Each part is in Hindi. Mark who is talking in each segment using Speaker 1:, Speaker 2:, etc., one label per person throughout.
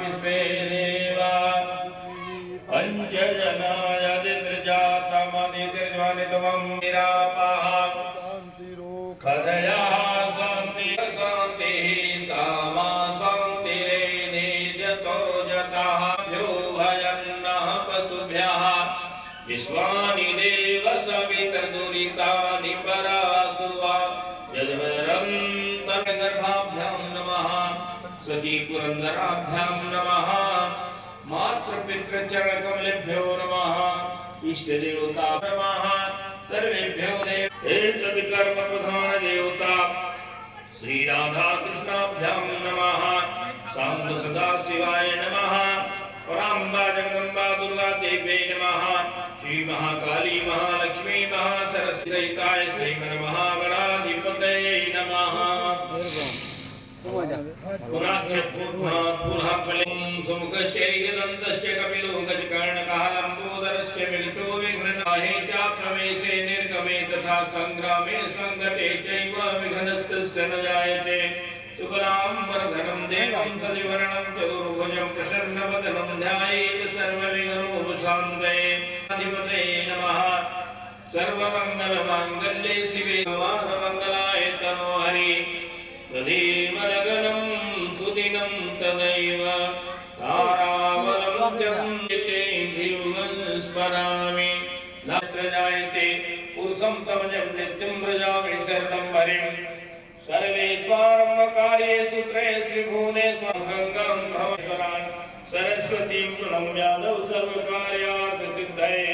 Speaker 1: विश्वेदेवा पंचजनाय दित्रजातमदितिर्ज्वलितवं निरापः खदया शान्ति शान्तिः सामा शान्तिरेधिर्यतो जतः भ्यो भयन्नः पशुभ्यः विश्वानि देव सवितर्दुरितानि परासुवा यद्वरं तन्गर्भाभ्यां नमः सती पुरन्दराभ्यां नमः मातृपितृचरणकमलेभ्यो नमः इष्टदेवता नमः सर्वेभ्यो एतद् प्रधान देवता श्री राधा कृष्णाभ्यां नमः सांब सदा शिवाय नमः पराम्बा जगदम्बा दुर्गा देव्यै नमः श्री महाकाली महालक्ष्मी महासरस्वतीय श्रीमन् महागणाधिपतये नमः पुराक्षपूर्णाफुलहाफलं समुखस्य एकदन्तस्य कपिलो गजकर्णकः लम्बोदरस्य मिलितो विघ्ननाहे च प्रवेशे निर्गमे तथा संग्रामे संघटे चैव विघ्नस्तस्य न जायते शुक्लाम्बरधरं देवं सदिवर्णं चतुर्भुजं प्रसन्नवदनं ध्यायेत् सर्वविघ्नोपशान्तये अधिपतये नमः सर्वमङ्गलमाङ्गल्ये शिवे सर्वमङ्गलाय तनोहरि तदेव लगनं सुदिनं तदैव तारावलं जन्यते धियुमं स्मरामि नात्र जायते पुरुषं तमजं नित्यं व्रजामि शरणं हरिं सर्वेश्वरं कार्येषु त्रिभुवनेषु गंगां भवेश्वरान् सरस्वतीं प्रणम्यादौ सर्वकार्यार्थसिद्धये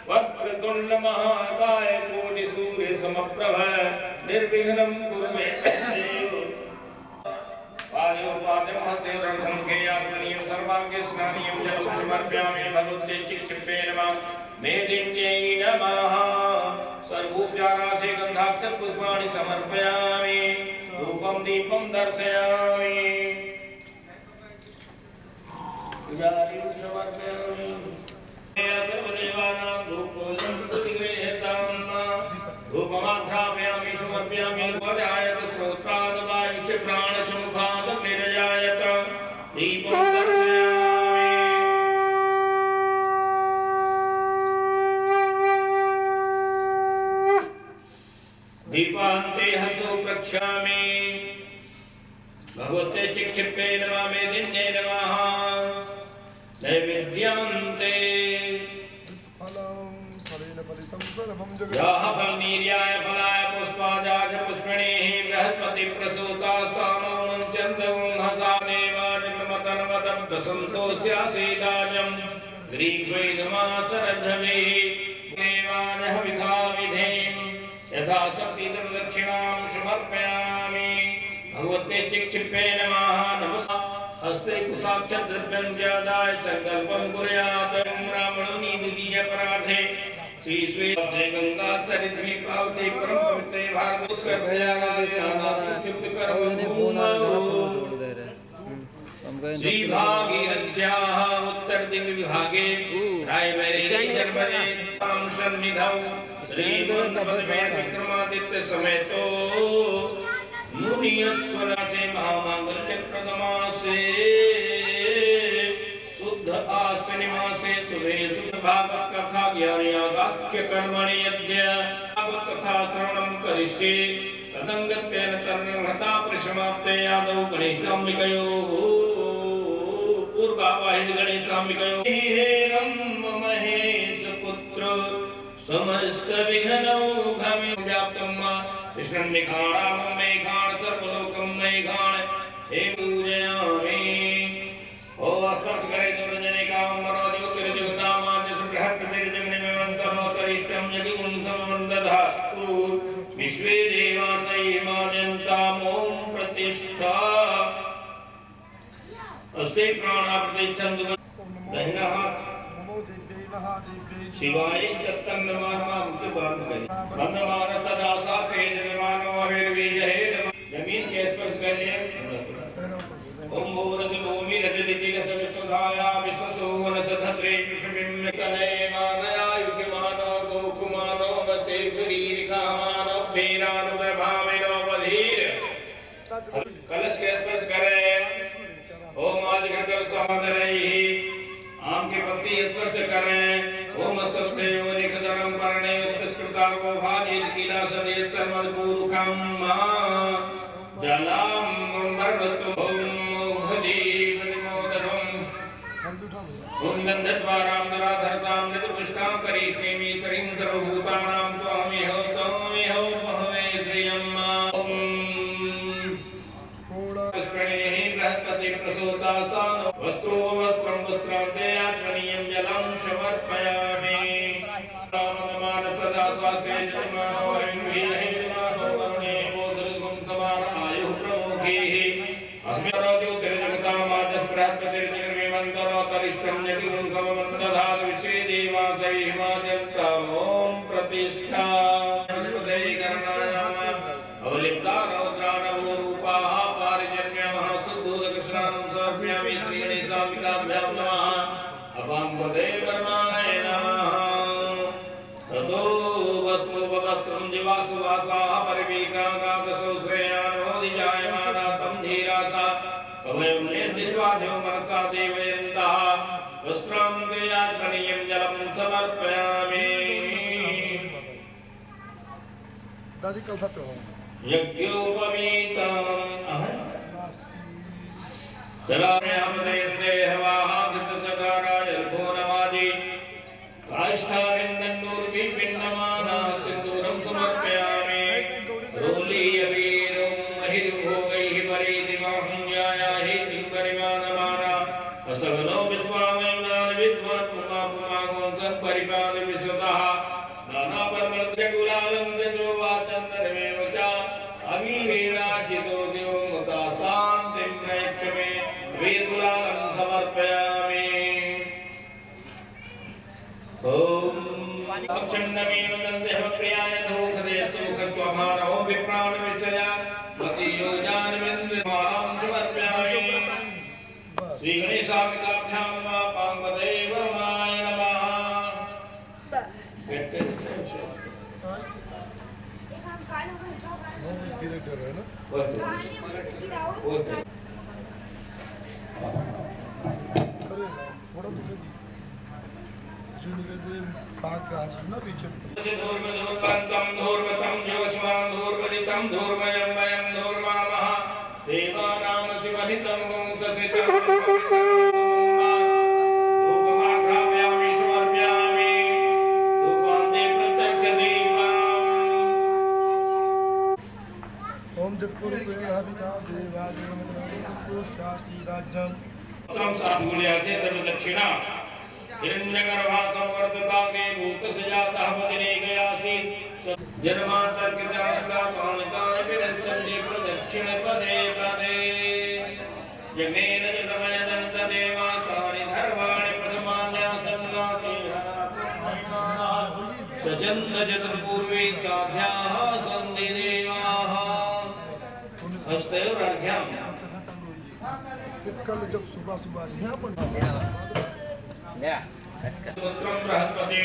Speaker 1: वक्रतुण्ड महाकाय कोटिसूर्यसमप्रभ निर्विघ्नं कुरु मे देव पादयोपाद्यमहस्तेदर्थं केयाग्नियं सर्वाङ्गे स्नानीयं जलं समर्पयामि भगवते चिक्षिपे नमः मेदिन्यै नमः सर्वोपचारार्थे गन्धाक्षरपुष्पाणि समर्पयामि धूपं दीपं दर्शयामि पूजादिं समर्पयामि सर्वदेवानां धूपोऽयं प्रतिगृह्यतां धूपमाघ्रापयामि समर्पयामि वरायत श्रोत्रादवायुश्च प्राणसमुखाद निर्जायत दीपं दर्शयामि दीपान्ते हस्तो प्रक्षामि भगवते चिक्षिपे नमः मेदिन्ये नमः नैवेद्यान्ते याः फलनीर्याय फलाय पुष्पाजाय पुष्पिणीः बृहस्पति प्रसूता स्थानो मुञ्चन्तु हसा देवा जन्मतन्वदब्धसन्तोष्यासीदाजं ग्रीग्वैधमाचरध्वभिः देवानः विधा विधेयं यथा शक्तिदक्षिणां समर्पयामि भगवते चिक्षिपे नमः नमः हस्ते कुशाक्षर द्रव्यं ज्यादाय संकल्पं कुर्यात् ब्राह्मणोनि द्वितीय परार्धे श्री श्री गंगा सरिद्वी पावते परम पवित्रे भारत शुद्ध कर्म श्री भागीरथ्याः उत्तर दिव्य विभागे रायबरेली जर्मने ताम सन्निधौ श्री पद्मे विक्रमादित्य समेतो मुनियस्वराचे महामांगल्य प्रदमासे शुद्ध आश्विनी मासे शुभे शुद्ध भागवत कथा ज्ञानयागाख्य कर्मणि यद्य भागवत कथा श्रवणं करिष्ये तदंगत्वेन तन्महता परिसमाप्ते आदौ गणेशाम्बिकयोः पूर्वावाहित गणेशाम्बिकयोः हेरं महेश पुत्र समस्त विघ्नौघमे व्याप्तं कृष्णन्निखाणां मेघाण सर्वलोकं मेघाण हे पूजयामि ओ स्पर्श करे दुर्जनिकां मनो ज्योतिर्जगतामाद्य सुबृहत्प्रतिर्जगन्निमन्तरोतरिष्टं यदुगुंसं वन्दधास्तु विश्वे देवातैर्माद्यन्ताम् ॐ प्रतिष्ठा अस्ते प्राणाप्रतिष्ठन्तु दाहिना हाथ शिवाय चत्तन्नमानमामुक्त बांधकर बंधमान तदा साथे जगमानो अभिर्वीजहे जमीन के स्पर्श करने ओम भूरज भूमि रजदिति रस विश्वधाया विश्वसोहन सधत्रे विश्वबिम्ब कनये मानया युष्मानो गोकुमानो वसे गुरीरिकामानो भीरानु प्रभाविनो बधीर कलश के स्पर्श करें ओम आदि वादिकृत समादरैहि आम के पत्ती स्पर्श करें ओम स्तुते निखदरम परणे उत्कृतागो भानि कीला सदेश कर्मदपूरुकम जलाम मर्वतु ओम मोघदी प्रतिमोदकम ओम गंधद्वाराम दुराधरताम नितपुष्टाम करिष्येमि श्रीं सर्वभूतानां त्वामेह त्वमेह महवे श्रियम् ओम पुष्पणेः बृहस्पति प्रसूता सानो वस्त्रो वस्त्रं वस्त्रान्ते आत्मनीयं जलं समर्पयामि रामनमान तदा स्वास्ते जमानो हिमहि मानो वरुणे बोधृगुं समान आयुः प्रमुखैः अस्मिन् रोजो तिर्जगतामादस् बृहस्पतिर्जगन्मेमन्तरो तरिष्ठं यतिं समवन्दधात् विश्वे देवासैः हिमाजन्तामों प्रतिष्ठा अवलिप्ता रौद्रानवो रूपाः पारिजन्यः सुदूतकृष्णानं समर्पयामि श्रीगणेशाम्बिकाभ्यां नमः अपाङ्गदे वर्णाय नमः ततो वस्त्रोपवस्त्रं जीवासुवासाः परिवीकागादसौ श्रेयान्मोदिजायमाना तं धीराता कवयं नेद्यस्वाध्यो मनसा देवयन्तः वस्त्रं देयात्मनीयं जलं समर्पयामि
Speaker 2: दादी कल साथ हो
Speaker 1: यज्ञोपवीतम् चलाम्याम दैत्ये हवाः धृतसदाराय रघोनवादि काष्ठाविन्दन्नूर्विपिन्नमाना सिन्दूरं समर्पयामि रोलीयवीरं महिर्भोगैः परीदिवाहं यायाहि तिङ्गरिमानमाना हस्तगनो विश्वामयुनान् विद्वान् पुमापुमागों सत्परिपालविशतः नानापरमर्त्यकुलालं तेजोवाचन्दनमेव च अवीरेणार्जितो देवमुता शान्तिं प्रयच्छ मे वीरकुलालं समर्पयामि ॐ अक्षण्डमेव दन्देह प्रियाय धूसदेस्तु खत्वभारो विप्राणविष्टया मतियोजानविन्द्रमालां समर्पयामि श्रीगणेशाम्बिकाभ्यां नमः पार्वते वरुणाय नमः
Speaker 2: डायरेक्टर है ना अरे थोड़ा जूनियर पाक का ना पीछे
Speaker 1: धूर्वधूर्वन्तं धूर्वतं योष्मां धूर्वदितं धूर्वयं वयं धूर्वामः देवानां शिवहितं वंशसितं धूपमाघ्रापयामि समर्पयामि धूपान्ते प्रत्यक्षदीपम्
Speaker 2: ओम जगत्पुरुषेणाभिका देवादेवमतशासी राज्यं
Speaker 1: त्रं साधुल्याचे दक्षिणा हिरण्यगर्भासंवर्धताग्रे भूतसजातः पदिने गयासीत् जन्मान्तर्गतासका पानकानि विरच्छन्ति प्रदक्षिणपदे पदे जगेन जगमयदन्तदेवातानि धर्माणि प्रथमान्यासन्नाति सचन्द चतुर्पूर्वे साध्याः सन्ति देवाः हस्तयोरर्घ्यं
Speaker 2: कल जब सुबह सुबह यहाँ पर
Speaker 1: पुत्रं बृहस्पति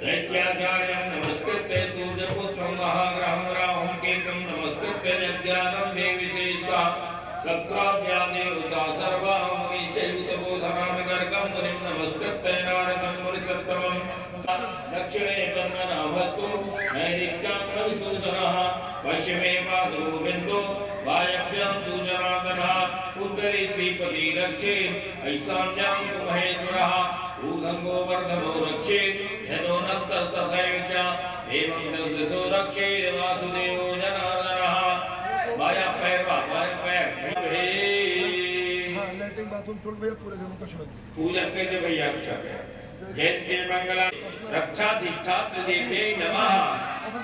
Speaker 1: दैत्याचार्यं नमस्कृत्य सूर्यपुत्रं महाग्रहं राहुं केतुं नमस्कृत्य यज्ञानं मे विशेषा सत्राद्यादेवता सर्वा मुनिश्चैतबोधनानगर्गं मुनिं नमस्कृत्य नारदं मुनिसत्तमं दक्षिणे चन्दनाभस्तु नैऋत्यां रविसूदनः पश्चिमे पादो बिन्दु वायव्यां तु जनार्दनः उत्तरे श्रीपति रक्षेत् ऐशान्यां तु महेश्वरः ऊर्ध्वं गोवर्धनो रक्षेत् यदोन्नतस्तथैव च एवं दशदिशो रक्षेत् वासुदेवो जनार्दनः बायां पैर
Speaker 2: हाँ लैट्रिन बाथरूम छोड़ भैया पूरे घर में कचरा
Speaker 1: पूजन करते भैया अच्छा जयंती मंगला रक्षाधिष्ठात्र देवे नमः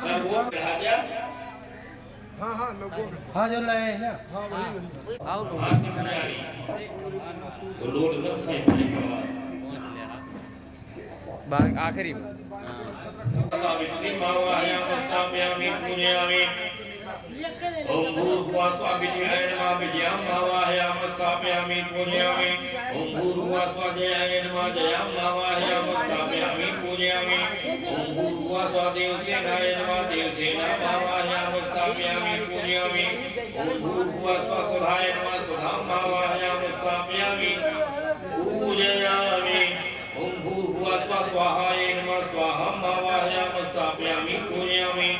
Speaker 1: सर्वोपराजा
Speaker 2: हाँ हाँ लोगों
Speaker 3: हाँ जो लाए हैं ना
Speaker 2: हाँ वही
Speaker 3: आओ
Speaker 1: आरती पुजारी तो लोड सबसे
Speaker 3: बाहर आखिरी में
Speaker 1: सावित्री मावायाम स्थापयामि पूजयामि ओम भूर्भुवः स्वः विजयाय नमः विजयां भावायाम स्थापयामि पूजयामि ओम भूर्भुवः स्वः जयाय नमः जयां भावायाम स्थापयामि पूजयामि ओम भूर्भुवः स्वः देवसेनाय नमः देवसेना भावायाम स्थापयामि पूजयामि ओम भूर्भुवः स्वः सुधाय नमः सुधां भावायाम स्थापयामि स्थापयामि पूजयामि ओम भूर्भुवः स्वः स्वाहाय नमः स्वाहं आवाहयामि स्थापयामि पूजयामि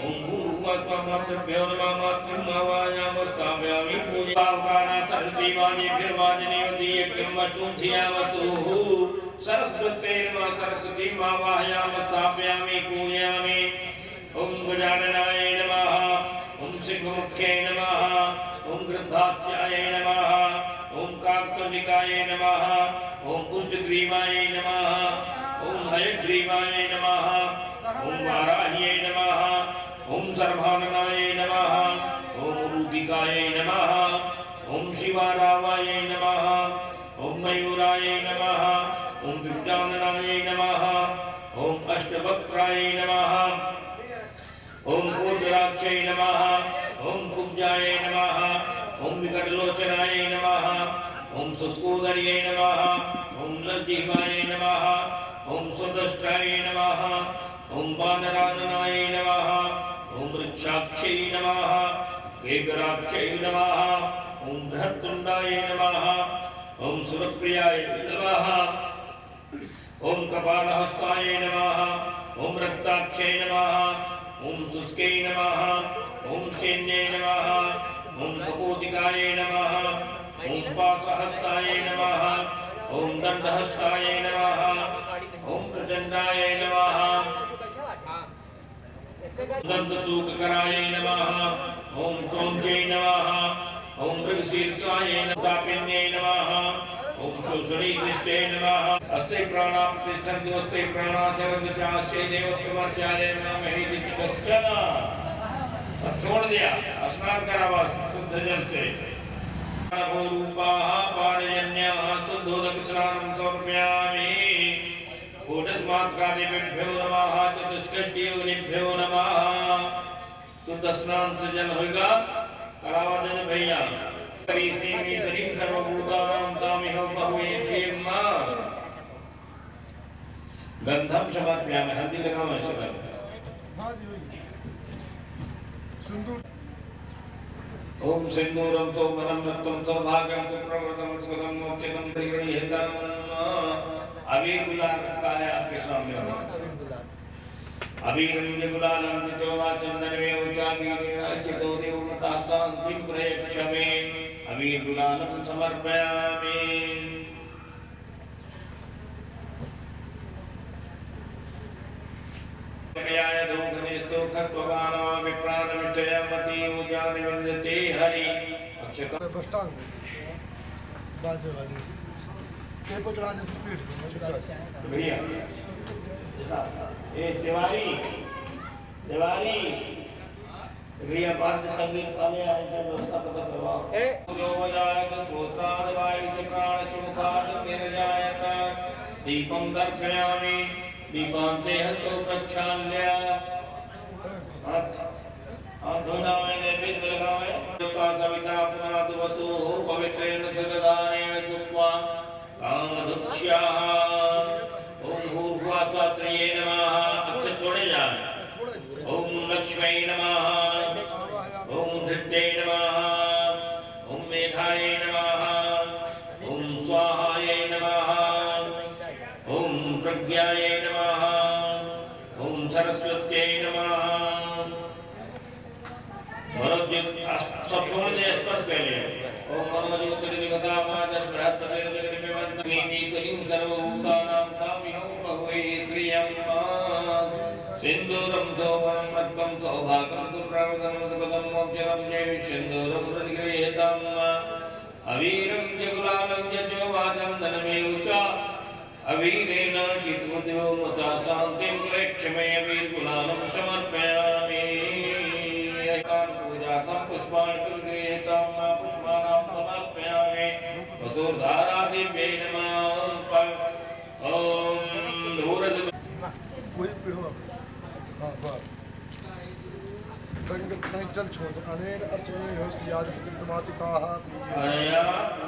Speaker 1: ओम भूर्भुवः स्वः मातृभ्यो नमः मातृम् आवाहयामि स्थापयामि पूजयामि सर्वदेवादिभिर्वाजनीयति यज्ञमतु धियावतु सरस्वती नमः सरस्वतीम् आवाहयामि स्थापयामि पूजयामि ओम गजाननाय नमः ओम सिंहमुख्ये नमः ओम गृध्राक्षाय नमः ओम काकतुंडिकाय नमः ओम उष्टग्रीवाय नमः ओम हयग्रीवाय नमः ओम वाराह्ये नमः ओम सर्वाननाय नमः ओम रूदिकाय नमः ओम शिवारावाय नमः ओम मयूराय नमः ओम विद्याननाय नमः ओम अष्टवक्त्राय नमः ओम पूर्णराक्षय नमः ओम कुब्जाय नमः ओम विकटलोचनाय नमः ओम सुस्कोदर्ये नमः ओम लज्जिह्वाय नमः ओम स्वदष्ट्राय नमः ओम वानराननाय नमः ओम वृक्षाक्षय नमः वेगराक्षय नमः ओम बृहत्तुण्डाय नमः ओम सुरप्रियाय नमः ओम कपालहस्ताय नमः ओम रक्ताक्षय नमः ओम शुष्के नमः ओम शैन्ये नमः ओम कपोतिकाय नमः ओम पाशहस्ताय नमः ओम दंडहस्ताय नमः ओम प्रचंडाय नमः दंडसूकराय नमः ओम चोंचे नमः ओम मृगशीर्षाय नमः नमः ओम शोषणी दृष्टे नमः अस्ते प्राणा प्रतिष्ठन्ति अस्ते प्राणा सर्वचास्ये देवत्वमर्चाले नमः महेति कश्चन सब छोड़ दिया स्नान करावा शुद्ध जल से रूपाः पारजन्याः शुद्धोदक स्नानं समर्पयामि कूटस्मात्कादिभ्यो नमः चतुष्कष्टियोनिभ्यो नमः शुद्ध स्नान से जल होगा करावा जल भैया शरीर सर्वभूतानां तामिह बहुवेश्येम गंधम समर्पयामि हल्दी लगाओ सदा
Speaker 2: हाँ जी सिंदूर
Speaker 1: ओम सिंदूरम सौभरम रक्तम सौभाग्यम सुप्रवृतम सुगतम मोक्षितम परिगृह्यतम अबीर गुलाल रखा है आपके सामने अबीरं गुलालं चोवा चंदनमे उचावीरेण चितो देवमता शान्तिं प्रयच्छमे अबीर गुलालं समर्पयामि क्रियाय दोघनेस्तो खत्वगानो विप्राणमिष्टयमति ऊर्जानि विन्दते हरि अक्षता
Speaker 2: बस्तान बाजे वाली ये पचड़ा जैसे पीठ
Speaker 1: भैया ए तिवारी तिवारी भैया बाद संगीत वाले आए थे व्यवस्था पता करवाओ जो वजायत श्रोत्राद वायु से प्राण चमुखाद निर्जायत दीपं दर्शयामि दीपांते हस्तो प्रक्षाल्य अधुना मैंने विद लगावे का कविता पुनाद वसु पवित्रेण सगदानेन सुस्वा कामधुक्ष्याः ओम भूर्भुवः स्वः नमः अच्छे छोड़े जाए ओम लक्ष्मै नमः ओम धृत्यै नमः ओम मेधाय नमः ओम स्वाहाय नमः ओम प्रज्ञाय नमः ओम सरस्वत्यै नमः मनोज्योत सब छोड़ दे स्पर्श कर ले ओम मनोज्योतिर्निगता मादश बृहस्पतिर्जगन्मेवन्नीति सलिं सर्वभूतानां तामिहो बहुवे श्रियं सिन्दूरं शोभं रक्तं सौभाग्यं सुप्रवृतं सुगतं मोक्षदं जय सिन्दूरं प्रतिगृह्यताम् अवीरं च गुलालं च चोवाचन्दनमेव च अवीरेण चित्वद्यो मता शान्तिं प्रेक्षमे अवीर गुलालं समर्पयामि पूजार्थं पुष्पाणि गृह्यतां पुष्पाणां समर्पयामि वसुधारादिव्यै नमः ओम धूरज
Speaker 2: वही पीठ हो हाँ बस तनिक जल छोड़ अनेन अर्चने योस्याद सिद्धमातिकाः
Speaker 1: अनया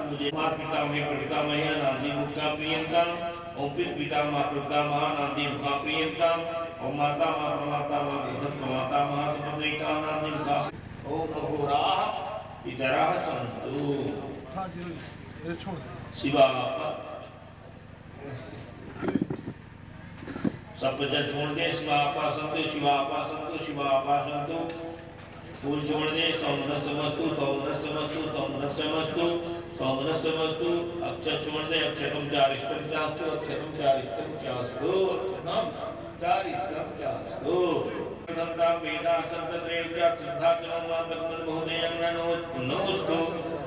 Speaker 1: मुझे माता पिता में पिता मैया नांदी मुक्ता प्रियंता ओम पिता मां पिता महा नांदी मुक्ता प्रियंता ओम माता मां प्रमाता मां बुद्ध प्रमाता महा सुप्रमेका नांदी मुक्ता ओम अघोरा इतरा संतु
Speaker 2: हाँ जी ये छोड़
Speaker 1: शिवा सब जल छोड़ दे शिवा संतो शिवा संतो शिवा संतो फूल छोड़ दे सौमनस्यमस्तु सौमनस्यमस्तु सौमनस्यमस्तु सौमनस्यमस्तु अक्षर छोड़ दे अक्षरम चारिष्टम चास्तु अक्षरम चारिष्टम चास्तु अक्षरम चारिष्टम चास्तु नंदा वेदा संतत्रेव्य श्रद्धा चनो मामकमल महोदयं नोस्तु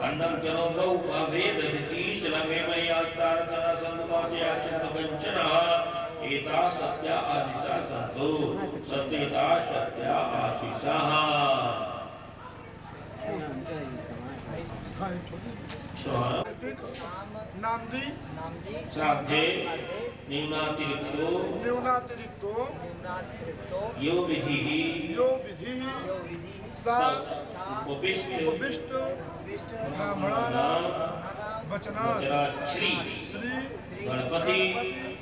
Speaker 1: अन्नं चनो बहु वेद तीशलमे मयास्तारचना संतुमाचे आचरण कंचना एता सत्या आशिषा संतो सत्यता सत्या आशिषा
Speaker 2: नामदी
Speaker 1: श्राद्धे न्यूनातिरिक्तो यो विधिः
Speaker 2: सा
Speaker 1: उपविष्ट
Speaker 2: ब्राह्मणानां वचनात्
Speaker 1: श्री गणपति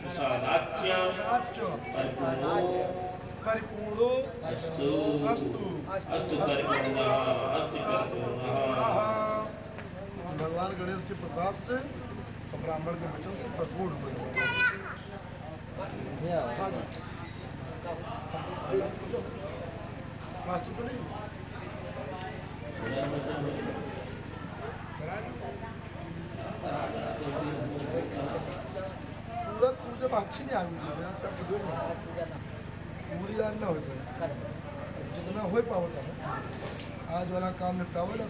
Speaker 1: प्रसादाच्च
Speaker 2: परिपूर्णो अस्तु
Speaker 1: परिपूर्णः
Speaker 2: भगवान गणेश के प्रसाद से और ब्राह्मण के वचन से परिपूर्ण हो पूरा पूजा अच्छी नहीं आएगी आपका पूजो पूरी यार ना हो जितना हो पावता है आज वाला काम निपटावे ना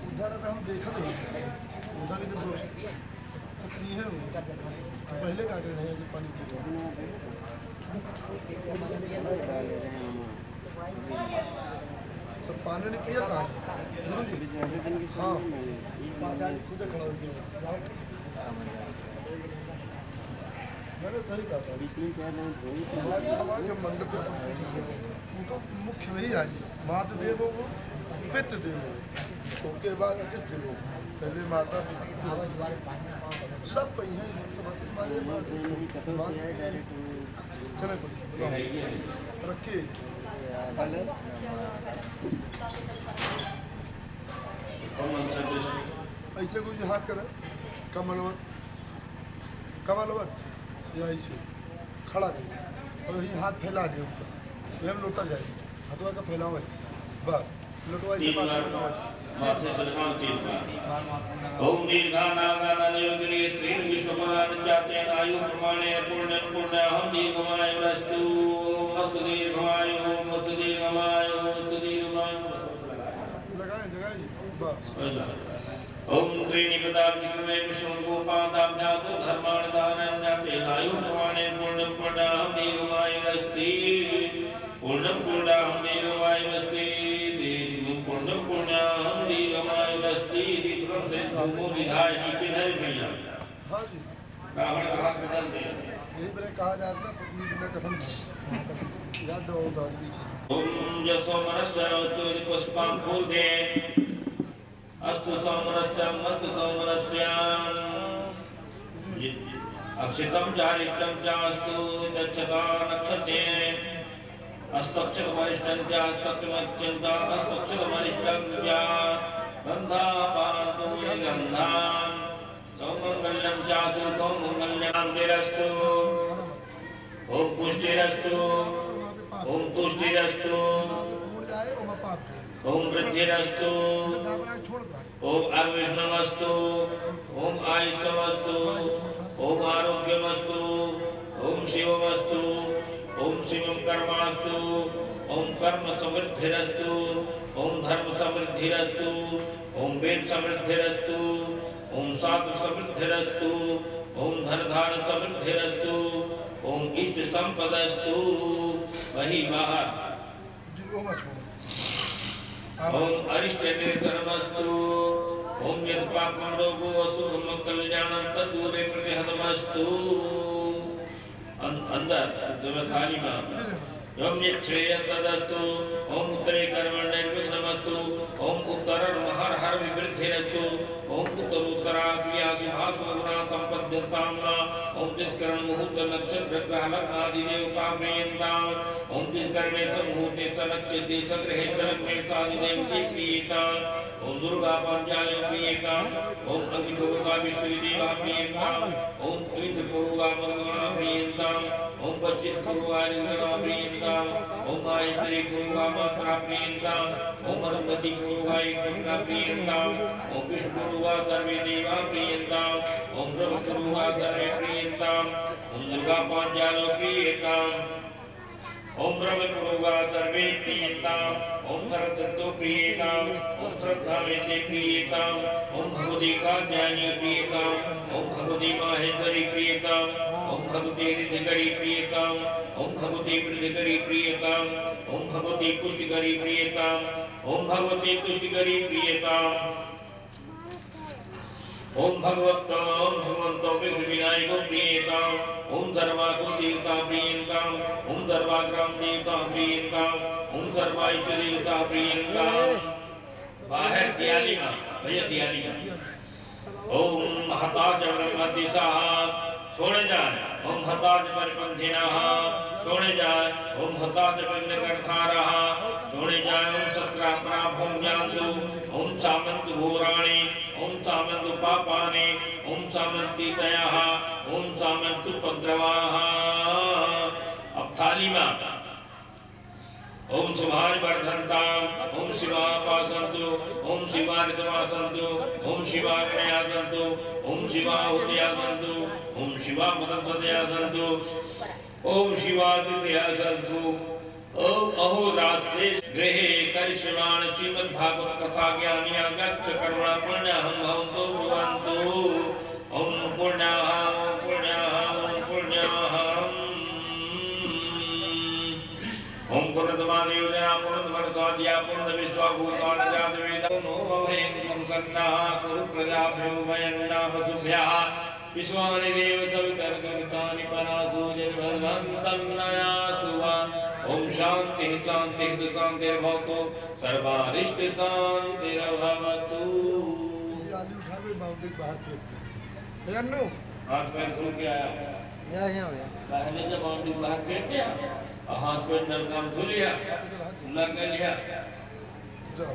Speaker 2: उधर में हम देखा थे उधर के जो दोस्त सकती है तो पहले का कर रहे हैं जो पानी सब पानी ने किया था गुरु जी हाँ खुद खड़ा हो गया मैंने सही कहा था हमारे मंदिर के उनको मुख्य वही है मातृ देवो वो पितृ देवो उसके बाद अतिथि देवो पहले माता सब कहीं है सब माने चले रखिए ऐसे कुछ हाथ करें कमलवत या ऐसे खड़ा करिए और यही हाथ फैला लिया ऊपर हम लोटा जाएगी हथवा का फैलाओ बस लोटवा
Speaker 1: ओम दीर्घानागानयोगिनी स्त्रीन विश्वपदान जातेन आयु प्रमाणे पूर्णं पूर्णाहं दीर्घमायुरस्तु मस्तु दीर्घमायु मस्तु दीर्घमायु मस्तु दीर्घमायु
Speaker 2: लगाएं बस
Speaker 1: ओम त्रीणि पदार्थिकमे विष्णु गोपादाभ्यातो धर्माण दानं जातेन आयु प्रमाणे पूर्णं पूर्णाहं दीर्घमायुरस्ति पूर्णं पूर्णाहं दीर्घमायुरस्ति पूर्णं पूर्णाहं दीर्घमायुरस्ति विक्रम से भूमो विधाय नीचे धर भैया
Speaker 2: हाँ जी
Speaker 1: रावण का हाथ बदल दे
Speaker 2: यही पर कहा जाता है पत्नी बिना कसम याद दो उधार दीजिए
Speaker 1: ओम जसो मनस्यस्तु पुष्पं फूल दे अस्तु सोमनस्यं मस्तु सोमनस्यां अक्षितं चारिष्टं चास्तु दक्षता नक्षत्रे अस्तक्षकमरिष्टं च अस्तक्षकमरिष्टं अस्तक्षकमरिष्टं च गन्धापान्तु गन्धां सौमङ्गल्यं चातु सौमङ्गल्यं ओम पुष्टिरस्तु ओम तुष्टिरस्तु ओम वृद्धिरस्तु ओम अविष्णमस्तु ओम आयुष्यमस्तु ओम आरोग्यमस्तु ओम शिवमस्तु ओम शिवम कर्मास्तु ओम कर्म समृद्धिरस्तु ओम धर्म समृद्धिरस्तु ओम वेद समृद्धिरस्तु ओम शास्त्र समृद्धिरस्तु ओम धन धान समृद्धिरस्तु ओम इष्ट संपदस्तु वही बाहर ओम अरिष्ट निर्धनमस्तु ओम यत् पापं रोगो असुभं कल्याणं तद्दूरे प्रतिहतमस्तु अंदर जब थाली में ओम यच्छ्रेयः तदस्तु ओम उत्तरे कर्मण्यर्विघ्नमस्तु ओम उत्तरर्महर हर विवृद्धिरस्तु ओम उत्तरोत्तराग्र्या सुभासुगुणा संपद् जिताम्ना ओम जितकरण मुहूर्त नक्षत्र ग्रह लग्न आदि देवता प्रियंताम ओम जितकरणे मुहूर्त नक्षत्र देश ग्रह जनक में आदि देवती प्रियता ओम दुर्गा पांचाली प्रियता ओम अग्नि दुर्गा विष्णु देवा प्रियता ओम त्रिद दुर्गा मंगला प्रियता ओम पश्चिम दुर्गा इंद्रा प्रियता ओम गायत्री दुर्गा मात्रा प्रियता ओम गणपति दुर्गा इंद्रा प्रियता ओम विष्णु दुर्गा सर्वे देवा प्रियता ओम ब्रह्म दुर्गा सर्वे प्रियता ओम दुर्गा पांचाली प्रियता ओम ब्रह्म दुर्गा सर्वे प्रियता ओम सरस्वती प्रियता ओम श्रद्धा वेदे प्रियता ओम भगवती कात्यायनी प्रियता ओम भगवती माहेश्वरी प्रियता ओम भगवती ऋद्धिकरी प्रियता ओम भगवती वृद्धिकरी प्रियता ओम भगवती पुष्टिकरी प्रियता ओम भगवती तुष्टिकरी प्रियता ओम भगवतो विनायको प्रियता ओम सर्वागुण देवता प्रियंका ओम सर्वाग्राम देवता प्रियंका ओम सर्वायुष देवता प्रियंका बाहर दियाली में भैया दियाली में ओम हताच ब्रह्मदिशा छोड़ जाए ओम हताच परपंथिना छोड़ जाए ओम हताच विघ्नकर्तारः छोड़ जाए ओम शस्त्रास्त्रा भूम्यांतु ओम सामंत घोराणि ओम सामंत पापानि ओम सामंती तयाः ओम सामंत उपद्रवाः अब थाली में ओम शिवाय वर्धन्ताम् ओम शिवा पासन्तु ओम शिवा ऋतवासन्तु ओम शिवा गणयासन्तु ओम शिवा उदयासन्तु ओम शिवा मुदन्तदयासन्तु ओम शिवा दिव्यासन्तु ओम अहोरात्रे गृहे करिष्यमाण श्रीमद् भागवत कथा ज्ञानिया गच्छ कर्मणा पुण्यहं भवन्तु भवन्तु ओम पुण्याहं ओम पूर्णतमादेव जना पूर्णतमर्साद्या पूर्ण विश्वाभूतानि जात वेदो नो भवेयं सन्नाः कुरु प्रजाभ्यो वयन्ना पशुभ्यः विश्वानि देव सवितर्गतानि परासो जन्मन्तन्नया सुवा ओम शांति शांति शांतिर्भवतु सर्वारिष्ट शांतिर्भवतु
Speaker 2: आलू उठावे बाउंड्री बाहर फेंक अन्नू
Speaker 1: हाथ पैर धो के आया
Speaker 3: यहाँ
Speaker 1: पहले जब बाउंड्री बाहर फेंक दिया हाथ पैर नल काम धो लिया लगा लिया
Speaker 2: जाओ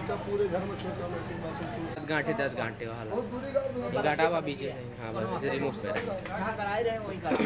Speaker 2: तो पूरे घर में छोटा लेकिन बाथरूम
Speaker 3: गांठे 10 गांठे वाला
Speaker 2: बहुत बुरी गाड़ी
Speaker 3: ये गांठा हुआ पीछे हाँ बस इसे रिमूव कर
Speaker 4: जहाँ कराए रहे वहीं करा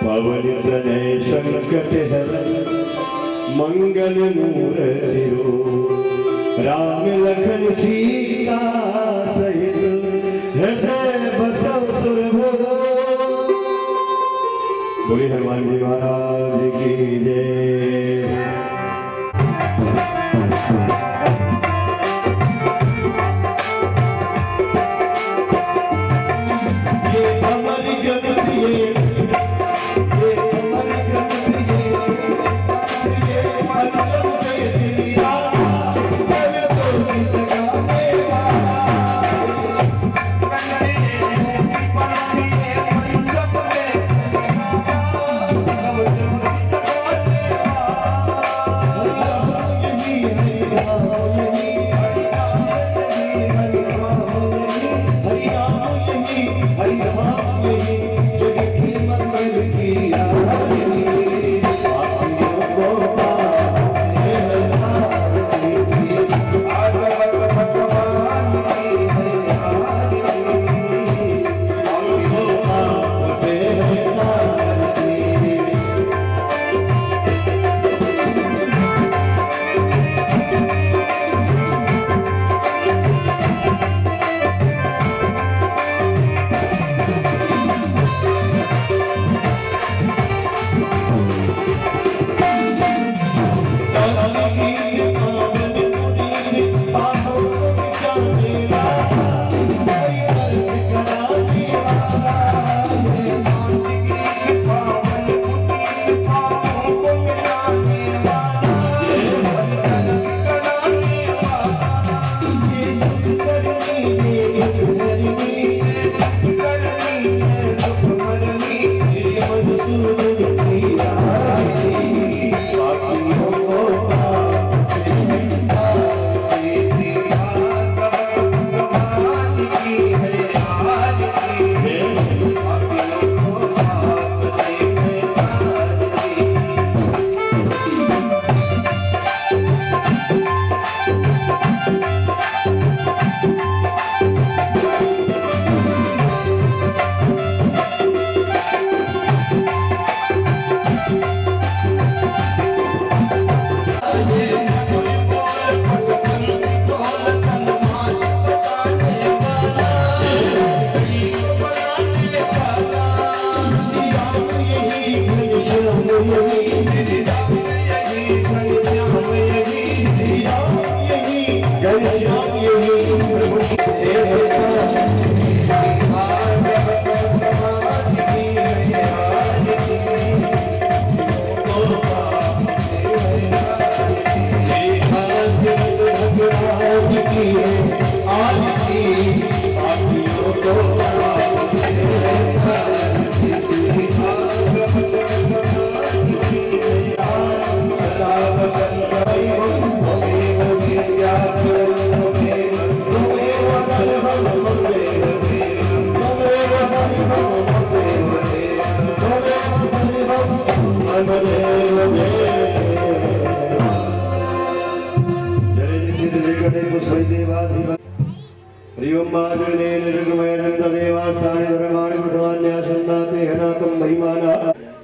Speaker 5: पवन प्रणय संकट हरण मंगल मूर्ति राम लखन सीता सहित हृदय बसव सुरभो। बोले हनुमान जी महाराज की जय। ये हमारी ग्रंथ ये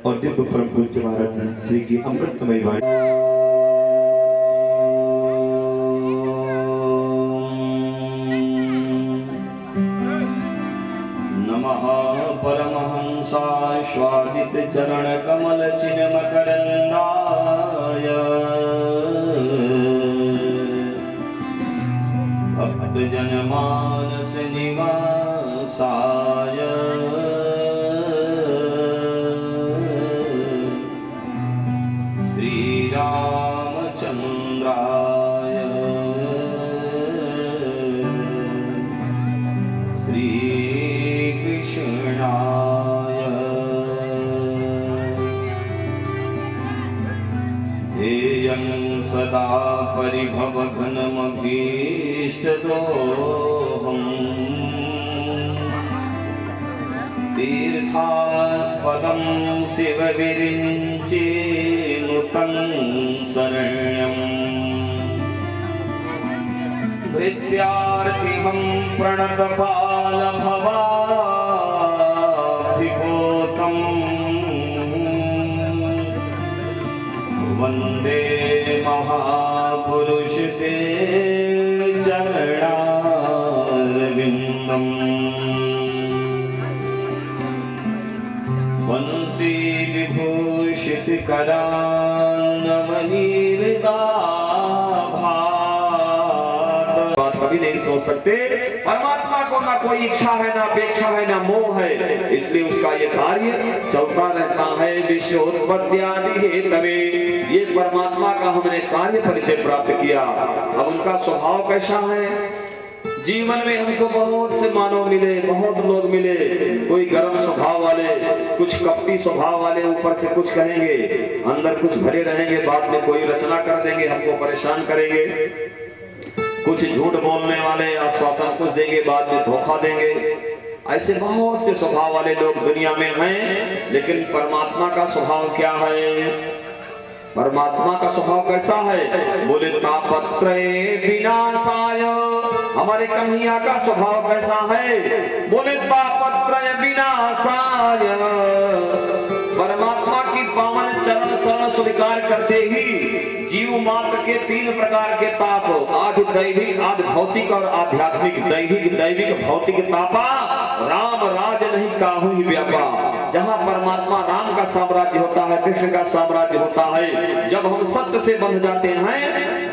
Speaker 5: और दिव्य परम पूज्य महाराज श्री की अमृतमय वाणी।
Speaker 1: नमः परमहंसाय स्वादित चरण कमल चिन्ह मकरंदाय भक्त जन मानस निवासाय श्री रामचंद्राय श्री कृष्णाय ध्येयं सदा परिभवघनमभीष्टदोहम् तीर्थास्पदं शिवविरिञ्चिनुतं शरण्यम् भृत्यार्थिहं प्रणतपालभवाभिभूतम् वन्दे महापुरुष ते चरणारविन्दम् वंशी विभूषित करान्नवनीर्दाभात। बात कभी नहीं सोच सकते। परमात्मा को ना कोई इच्छा है, ना अपेक्षा है, ना मोह है, इसलिए उसका ये कार्य चलता रहता है। विश्वोत्पत्ति आदि हेतवे, ये परमात्मा का हमने कार्य परिचय प्राप्त किया। अब उनका स्वभाव कैसा है? जीवन में हमको बहुत से मानव मिले, बहुत लोग मिले, कोई गर्म स्वभाव वाले, कुछ कपटी स्वभाव वाले, ऊपर से कुछ कहेंगे, अंदर कुछ भरे रहेंगे, बाद में कोई रचना कर देंगे, हमको परेशान करेंगे। कुछ झूठ बोलने वाले, आश्वासन कुछ देंगे, बाद में धोखा देंगे। ऐसे बहुत से स्वभाव वाले लोग दुनिया में हैं, लेकिन परमात्मा का स्वभाव क्या है? परमात्मा का स्वभाव कैसा है? बोले तापत्रये विनाशाय। हमारे कन्हैया का स्वभाव कैसा है? बोले तापत्रय विनाशाय। परमात्मा की पावन चरण शरण स्वीकार करते ही जीव मात्र के 3 प्रकार के ताप, आदि दैविक, आदि भौतिक और आध्यात्मिक। दैविक भौतिक तापा राम राज नहीं काहू ही व्यापा। जहाँ परमात्मा राम का साम्राज्य होता है, कृष्ण का साम्राज्य होता है, जब हम सत्य से बंध जाते हैं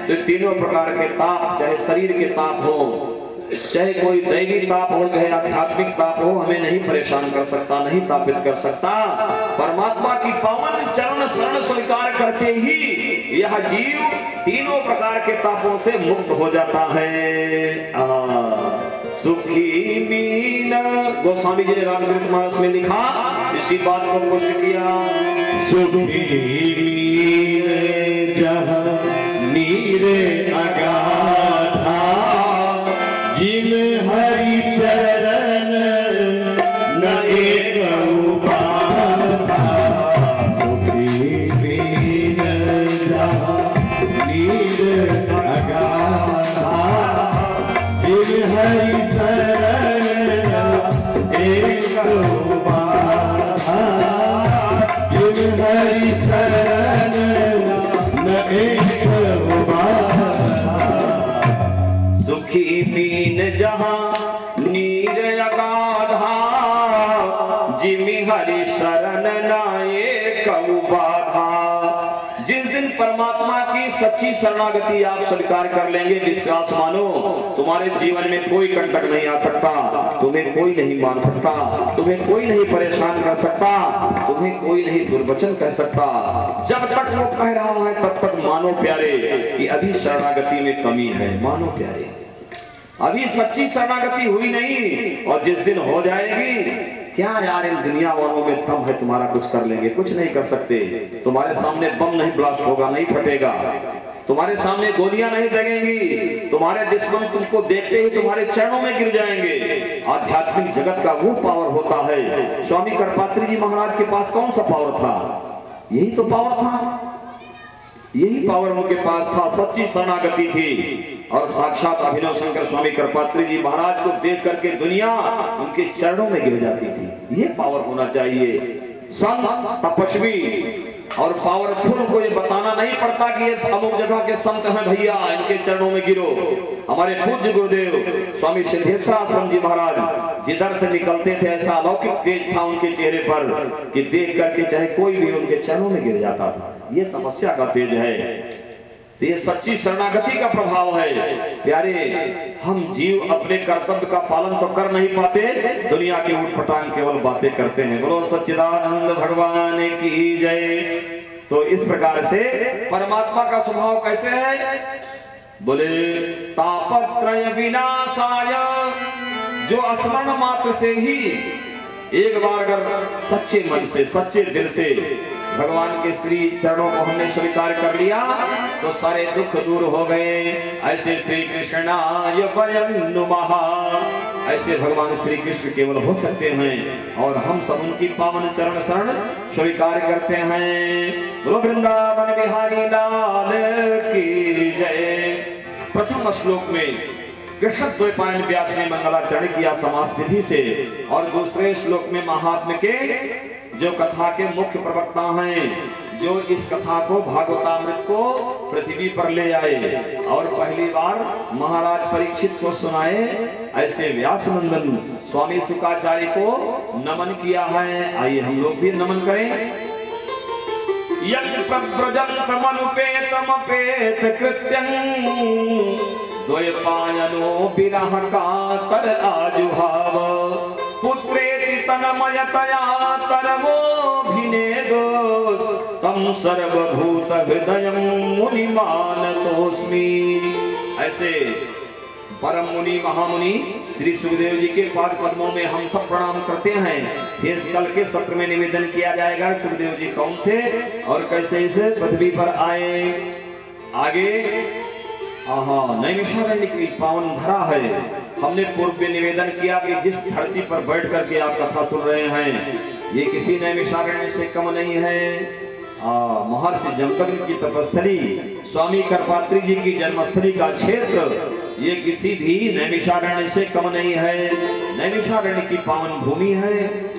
Speaker 1: तो 3 प्रकार के ताप, चाहे शरीर के ताप हो, चाहे कोई दैवी ताप हो, चाहे आध्यात्मिक ताप हो, हमें नहीं परेशान कर सकता, नहीं तापित कर सकता। परमात्मा की पावन चरण शरण स्वीकार करते ही यह जीव 3 प्रकार के तापों से मुक्त हो जाता है। सुखी मीन, गोस्वामी जी ने रामचरितमानस में लिखा, इसी बात को पुष्ट किया।
Speaker 5: सुखी मीन जहाँ नीर अगाधा, जिन हरि शरण न एक उपाधा। सुखी मीन जहाँ नीर अगाधा, जिन हरि शरण न एक उपाधा। जिन हरि शरण न एक उपाधा।
Speaker 1: सुखी पीन जहाँ नीर अगाधा, जिमि हरि शरण नाये कबू बाधा। जिस दिन परमात्मा की सच्ची शरणागति आप स्वीकार कर लेंगे, विश्वास मानो, तुम्हारे जीवन में कोई कंटक नहीं आ सकता, तुम्हें कोई नहीं मान सकता, तुम्हें कोई नहीं परेशान कर सकता, तुम्हें कोई नहीं दुर्वचन कह सकता। जब तक वो कह रहा है तब तक मानो प्यारे कि अभी शरणागति में कमी है। मानो प्यारे, अभी सच्ची शरणागति हुई नहीं, और जिस दिन हो जाएगी, क्या यार इन दुनिया वालों में दम है, तुम्हारा कुछ कर लेंगे, कुछ नहीं कर सकते। तुम्हारे सामने बम नहीं ब्लास्ट होगा, नहीं फटेगा, तुम्हारे सामने गोलियां नहीं लगेंगी, तुम्हारे दुश्मन तुमको देखते ही तुम्हारे चरणों में गिर जाएंगे। आध्यात्मिक जगत का वो पावर होता है। स्वामी करपात्री जी महाराज के पास कौन सा पावर था? यही तो पावर था, यही पावर उनके पास था। सच्ची शरणागति थी, और साक्षात अभिनव शंकर स्वामी करपात्री जी महाराज को देख करके दुनिया उनके चरणों में गिर जाती थी। ये पावर होना चाहिए। संत तपस्वी और पावरफुल को ये बताना नहीं पड़ता कि ये अमुक जगह के संत हैं भैया, इनके चरणों में गिरो। हमारे पूज्य गुरुदेव स्वामी सिद्धेश्वर आश्रम जी महाराज जिधर से निकलते थे, ऐसा अलौकिक तेज था उनके चेहरे पर कि देख करके चाहे कोई भी उनके चरणों में गिर जाता था। ये तपस्या का तेज है, तो ये सच्ची शरणागति का प्रभाव है। प्यारे, हम जीव अपने कर्तव्य का पालन तो कर नहीं पाते, दुनिया के उठपटांग केवल बातें करते हैं। बोलो सच्चिदानंद भगवान की जय। तो इस प्रकार से परमात्मा का स्वभाव कैसे है? बोले तापत्रय विनाशाय, जो स्मरण मात्र से ही एक बार अगर सच्चे मन से सच्चे दिल से भगवान के श्री चरणों को हमने स्वीकार कर लिया तो सारे दुख दूर हो गए। ऐसे श्री कृष्णाय वयं नुमः, ऐसे भगवान श्री कृष्ण केवल हो सकते हैं और हम सब उनकी पावन चरण शरण स्वीकार करते हैं। बोलो वृंदावन बिहारी लाल की जय। प्रथम श्लोक में कृष्ण द्वैपायन व्यास ने मंगलाचरण किया समास विधि से और दूसरे श्लोक में महात्मा के जो कथा के मुख्य प्रवक्ता हैं, जो इस कथा को भागवतामृत को पृथ्वी पर ले आए और पहली बार महाराज परीक्षित को सुनाए, ऐसे व्यास नंदन स्वामी शुकाचार्य को नमन किया है। आइए हम लोग भी नमन करें। यज्ञ प्रव्रजन्तमनुपेतमपेत कृत्यं द्वैपायनो विरह कातर आजुहाव पुत्रेति तन्मयतया तरवोऽभिनेदोस् तं सर्वभूत हृदयं मुनिमानतोऽस्मि। ऐसे परम मुनि महामुनि श्री सुखदेव जी के पाद पद्मों में हम सब प्रणाम करते हैं। शेष कल के सत्र में निवेदन किया जाएगा सुखदेव जी कौन थे और कैसे इसे पृथ्वी पर आए। आगे नैमिषारण्य की पावन धरा है। हमने पूर्व में निवेदन किया कि जिस धरती पर बैठ करके आप कथा सुन रहे हैं ये किसी नैमिषारण्य से कम नहीं है। महर्षि जमदग्नि की तपस्थली, स्वामी करपात्री जी की जन्मस्थली का क्षेत्र ये किसी भी नैमिषारण्य से कम नहीं है। नैमिषारण्य की पावन भूमि है।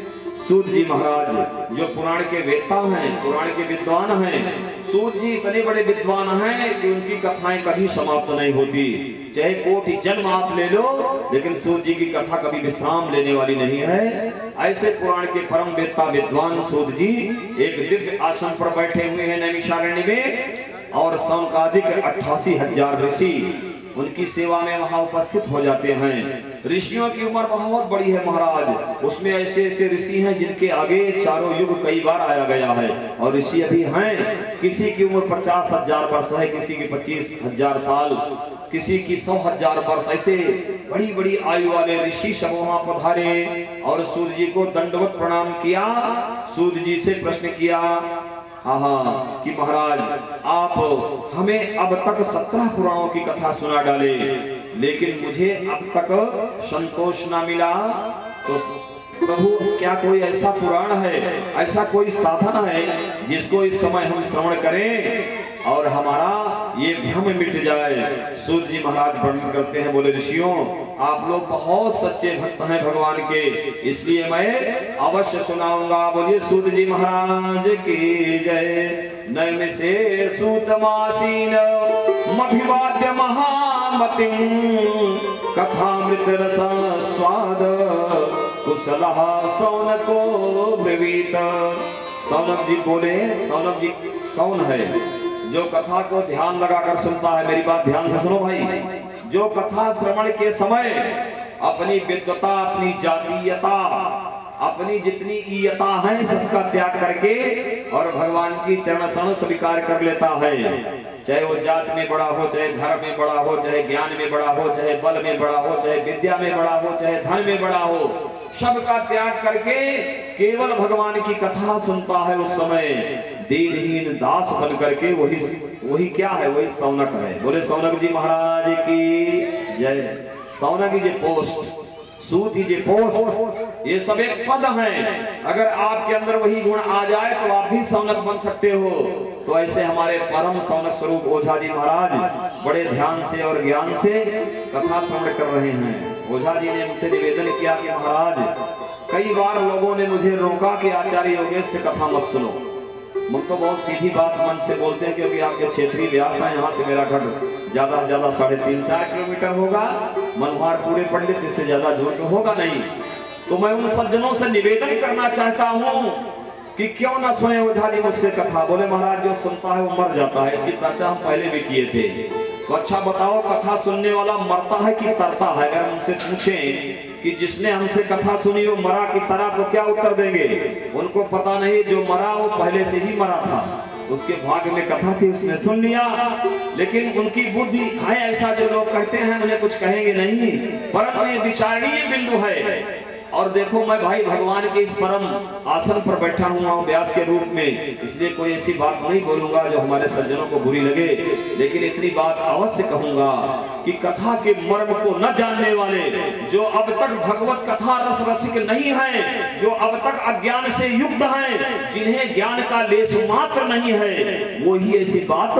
Speaker 1: सूत जी महाराज जो पुराण के वेत्ता हैं, पुराण के विद्वान हैं, सूत जी इतने बड़े विद्वान हैं कि उनकी कथाएं कभी समाप्त नहीं होती। चाहे कोटि जन्म आप ले लो लेकिन सूत जी की कथा कभी विश्राम लेने वाली नहीं है। ऐसे पुराण के परम वेत्ता विद्वान सूत जी एक दिव्य आसन पर बैठे हुए हैं नैमिषारण्य में और सौनकादिक 88,000 ऋषि उनकी सेवा में वहां उपस्थित हो जाते हैं। ऋषियों की उम्र बहुत बड़ी है महाराज, उसमें ऐसे ऐसे ऋषि हैं जिनके आगे चारों युग कई बार आया गया है और ऋषि अभी हैं। किसी की उम्र 50,000 वर्ष है, किसी की 25,000 साल, किसी की 100,000 वर्ष। ऐसे बड़ी बड़ी आयु वाले ऋषि सब वहां पधारे और सूर्य जी को दंडवत प्रणाम किया। सूर्य जी से प्रश्न किया कि महाराज आप हमें अब तक 17 पुराणों की कथा सुना डाले लेकिन मुझे अब तक संतोष ना मिला, तो प्रभु क्या कोई ऐसा पुराण है, ऐसा कोई साधन है जिसको इस समय हम श्रवण करें और हमारा ये भ्रम मिट जाए। सूत जी महाराज वर्णन करते हैं, बोले ऋषियों आप लोग बहुत सच्चे भक्त हैं भगवान के, इसलिए मैं अवश्य सुनाऊंगा। बोलिए सूत जी महाराज की जय। नैमिषे सूतमासीन मभिवाद्य महामतिं कथामृत रस स्वाद कुशलः सौनको ब्रवीत। सौनक जी बोले, सौनक जी कौन है जो कथा को ध्यान लगाकर सुनता है? मेरी बात ध्यान से सुनो भाई। जो कथा श्रवण के समय अपनी विद्वता, अपनी जातीयता, अपनी जितनी ईयता है सबका त्याग करके और भगवान की चरण शरण स्वीकार कर लेता है, चाहे वो जात में बड़ा हो, चाहे धर्म में बड़ा हो, चाहे ज्ञान में बड़ा हो, चाहे बल में बड़ा हो, चाहे विद्या में बड़ा हो, चाहे धन में बड़ा हो, सबका त्याग करके केवल भगवान की कथा सुनता है, उस समय दीनहीन दास बन करके वही क्या है? वही सौनक है। बोले सौनक जी महाराज की जय। सौनक जी पोस्ट, सूत जी पोस्ट, ये सब एक पद हैं। अगर आपके अंदर वही गुण आ जाए तो आप भी सौनक बन सकते हो। तो ऐसे हमारे परम सौनक स्वरूप ओझा जी महाराज बड़े ध्यान से और ज्ञान से कथा श्रवण कर रहे हैं। ओझा जी ने मुझसे निवेदन किया कि महाराज कई बार लोगों ने मुझे रोका कि आचार्य योगेश से कथा मत सुनो। मुझ तो बहुत सीधी बात मन से बोलते हैं क्योंकि आपके क्षेत्रीय व्यास है, यहाँ से मेरा घर ज्यादा से ज्यादा 3.5-4 किलोमीटर होगा। मनोहर पूरे पंडित, इससे ज्यादा दूर तो होगा नहीं। तो मैं उन सज्जनों से निवेदन करना चाहता हूँ कि क्यों ना सुने ओझा जी मुझसे कथा। बोले महाराज जो सुनता है वो मर जाता है, इसकी चर्चा हम पहले भी किए थे। तो अच्छा बताओ कथा सुनने वाला मरता है कि तरता है? अगर हमसे पूछें कि जिसने हमसे कथा सुनी वो मरा कि तरा तो क्या उत्तर देंगे? उनको पता नहीं, जो मरा वो पहले से ही मरा था, उसके भाग्य में कथा थी, उसने सुन लिया। लेकिन उनकी बुद्धि है ऐसा, जो लोग कहते हैं उन्हें कुछ कहेंगे नहीं, परंतु ये विचारणीय बिंदु है
Speaker 6: और देखो मैं भाई भगवान के इस परम आसन पर बैठा हुआ हूँ व्यास के रूप में, इसलिए कोई ऐसी बात नहीं बोलूंगा जो हमारे सज्जनों को बुरी लगे, लेकिन इतनी बात अवश्य कहूंगा कि कथा के मर्म को न जानने वाले, जो अब तक भगवत कथा रस रसिक नहीं है, जो अब तक अज्ञान से युक्त हैं, जिन्हें ज्ञान का लेश मात्र नहीं है, वो ही ऐसी बात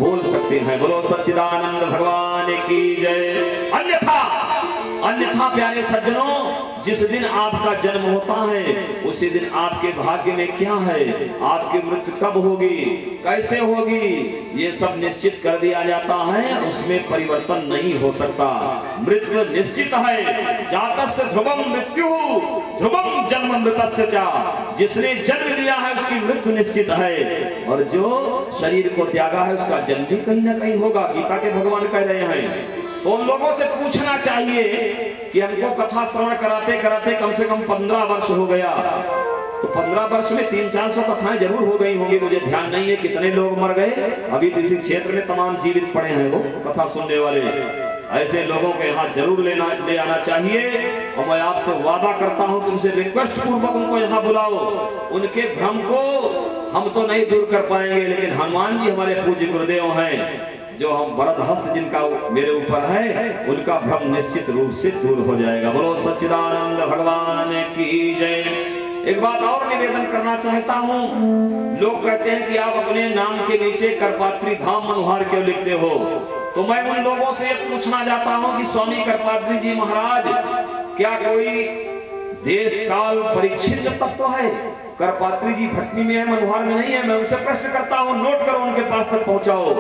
Speaker 6: बोल सकते हैं। बोलो सच्चिदानंद भगवान की जय। अन्यथा प्यारे सज्जनों, जिस दिन आपका जन्म होता है उसी दिन आपके भाग्य में क्या है, आपकी मृत्यु कब होगी, कैसे होगी, ये सब निश्चित कर दिया जाता है, उसमें परिवर्तन नहीं हो सकता। मृत्यु निश्चित है। जातस्य ध्रुवम मृत्यु ध्रुवम जन्म मृतस्य च। जिसने जन्म लिया है उसकी मृत्यु निश्चित है, और जो शरीर को त्यागा है उसका जन्म भी कहीं ना कहीं होगा। गीता के भगवान कह रहे हैं। तो उन लोगों से पूछना चाहिए कि हमको कथा श्रवण कराते कराते कम से कम 15 वर्ष हो गया, तो 15 वर्ष में 300-400 कथाएं जरूर हो गई होंगी, मुझे ध्यान नहीं है कितने लोग मर गए। अभी तो इसी क्षेत्र में तमाम जीवित पड़े हैं वो कथा सुनने वाले। ऐसे लोगों को यहाँ जरूर ले आना चाहिए, और मैं आपसे वादा करता हूँ कि उनसे रिक्वेस्ट पूर्वक उनको यहाँ बुलाओ। उनके भ्रम को हम तो नहीं दूर कर पाएंगे, लेकिन हनुमान जी हमारे पूज्य गुरुदेव हैं, जो हम वरद हस्त जिनका मेरे ऊपर है, उनका भ्रम निश्चित रूप से दूर हो जाएगा। बोलो सच्चिदानंद भगवान की जय। एक बात और निवेदन करना चाहता हूँ। लोग कहते हैं कि आप अपने नाम के नीचे करपात्री धाम मनोहर क्यों लिखते हो, तो मैं उन लोगों से पूछना चाहता हूँ कि स्वामी करपात्री जी महाराज, क्या कोई देश काल परिच्छिन्न तत्व है? करपात्री जी भटनी में है, मनोहर में नहीं है। मैं उनसे प्रश्न करता हूँ, नोट करो, उनके पास तक पहुंचाओ।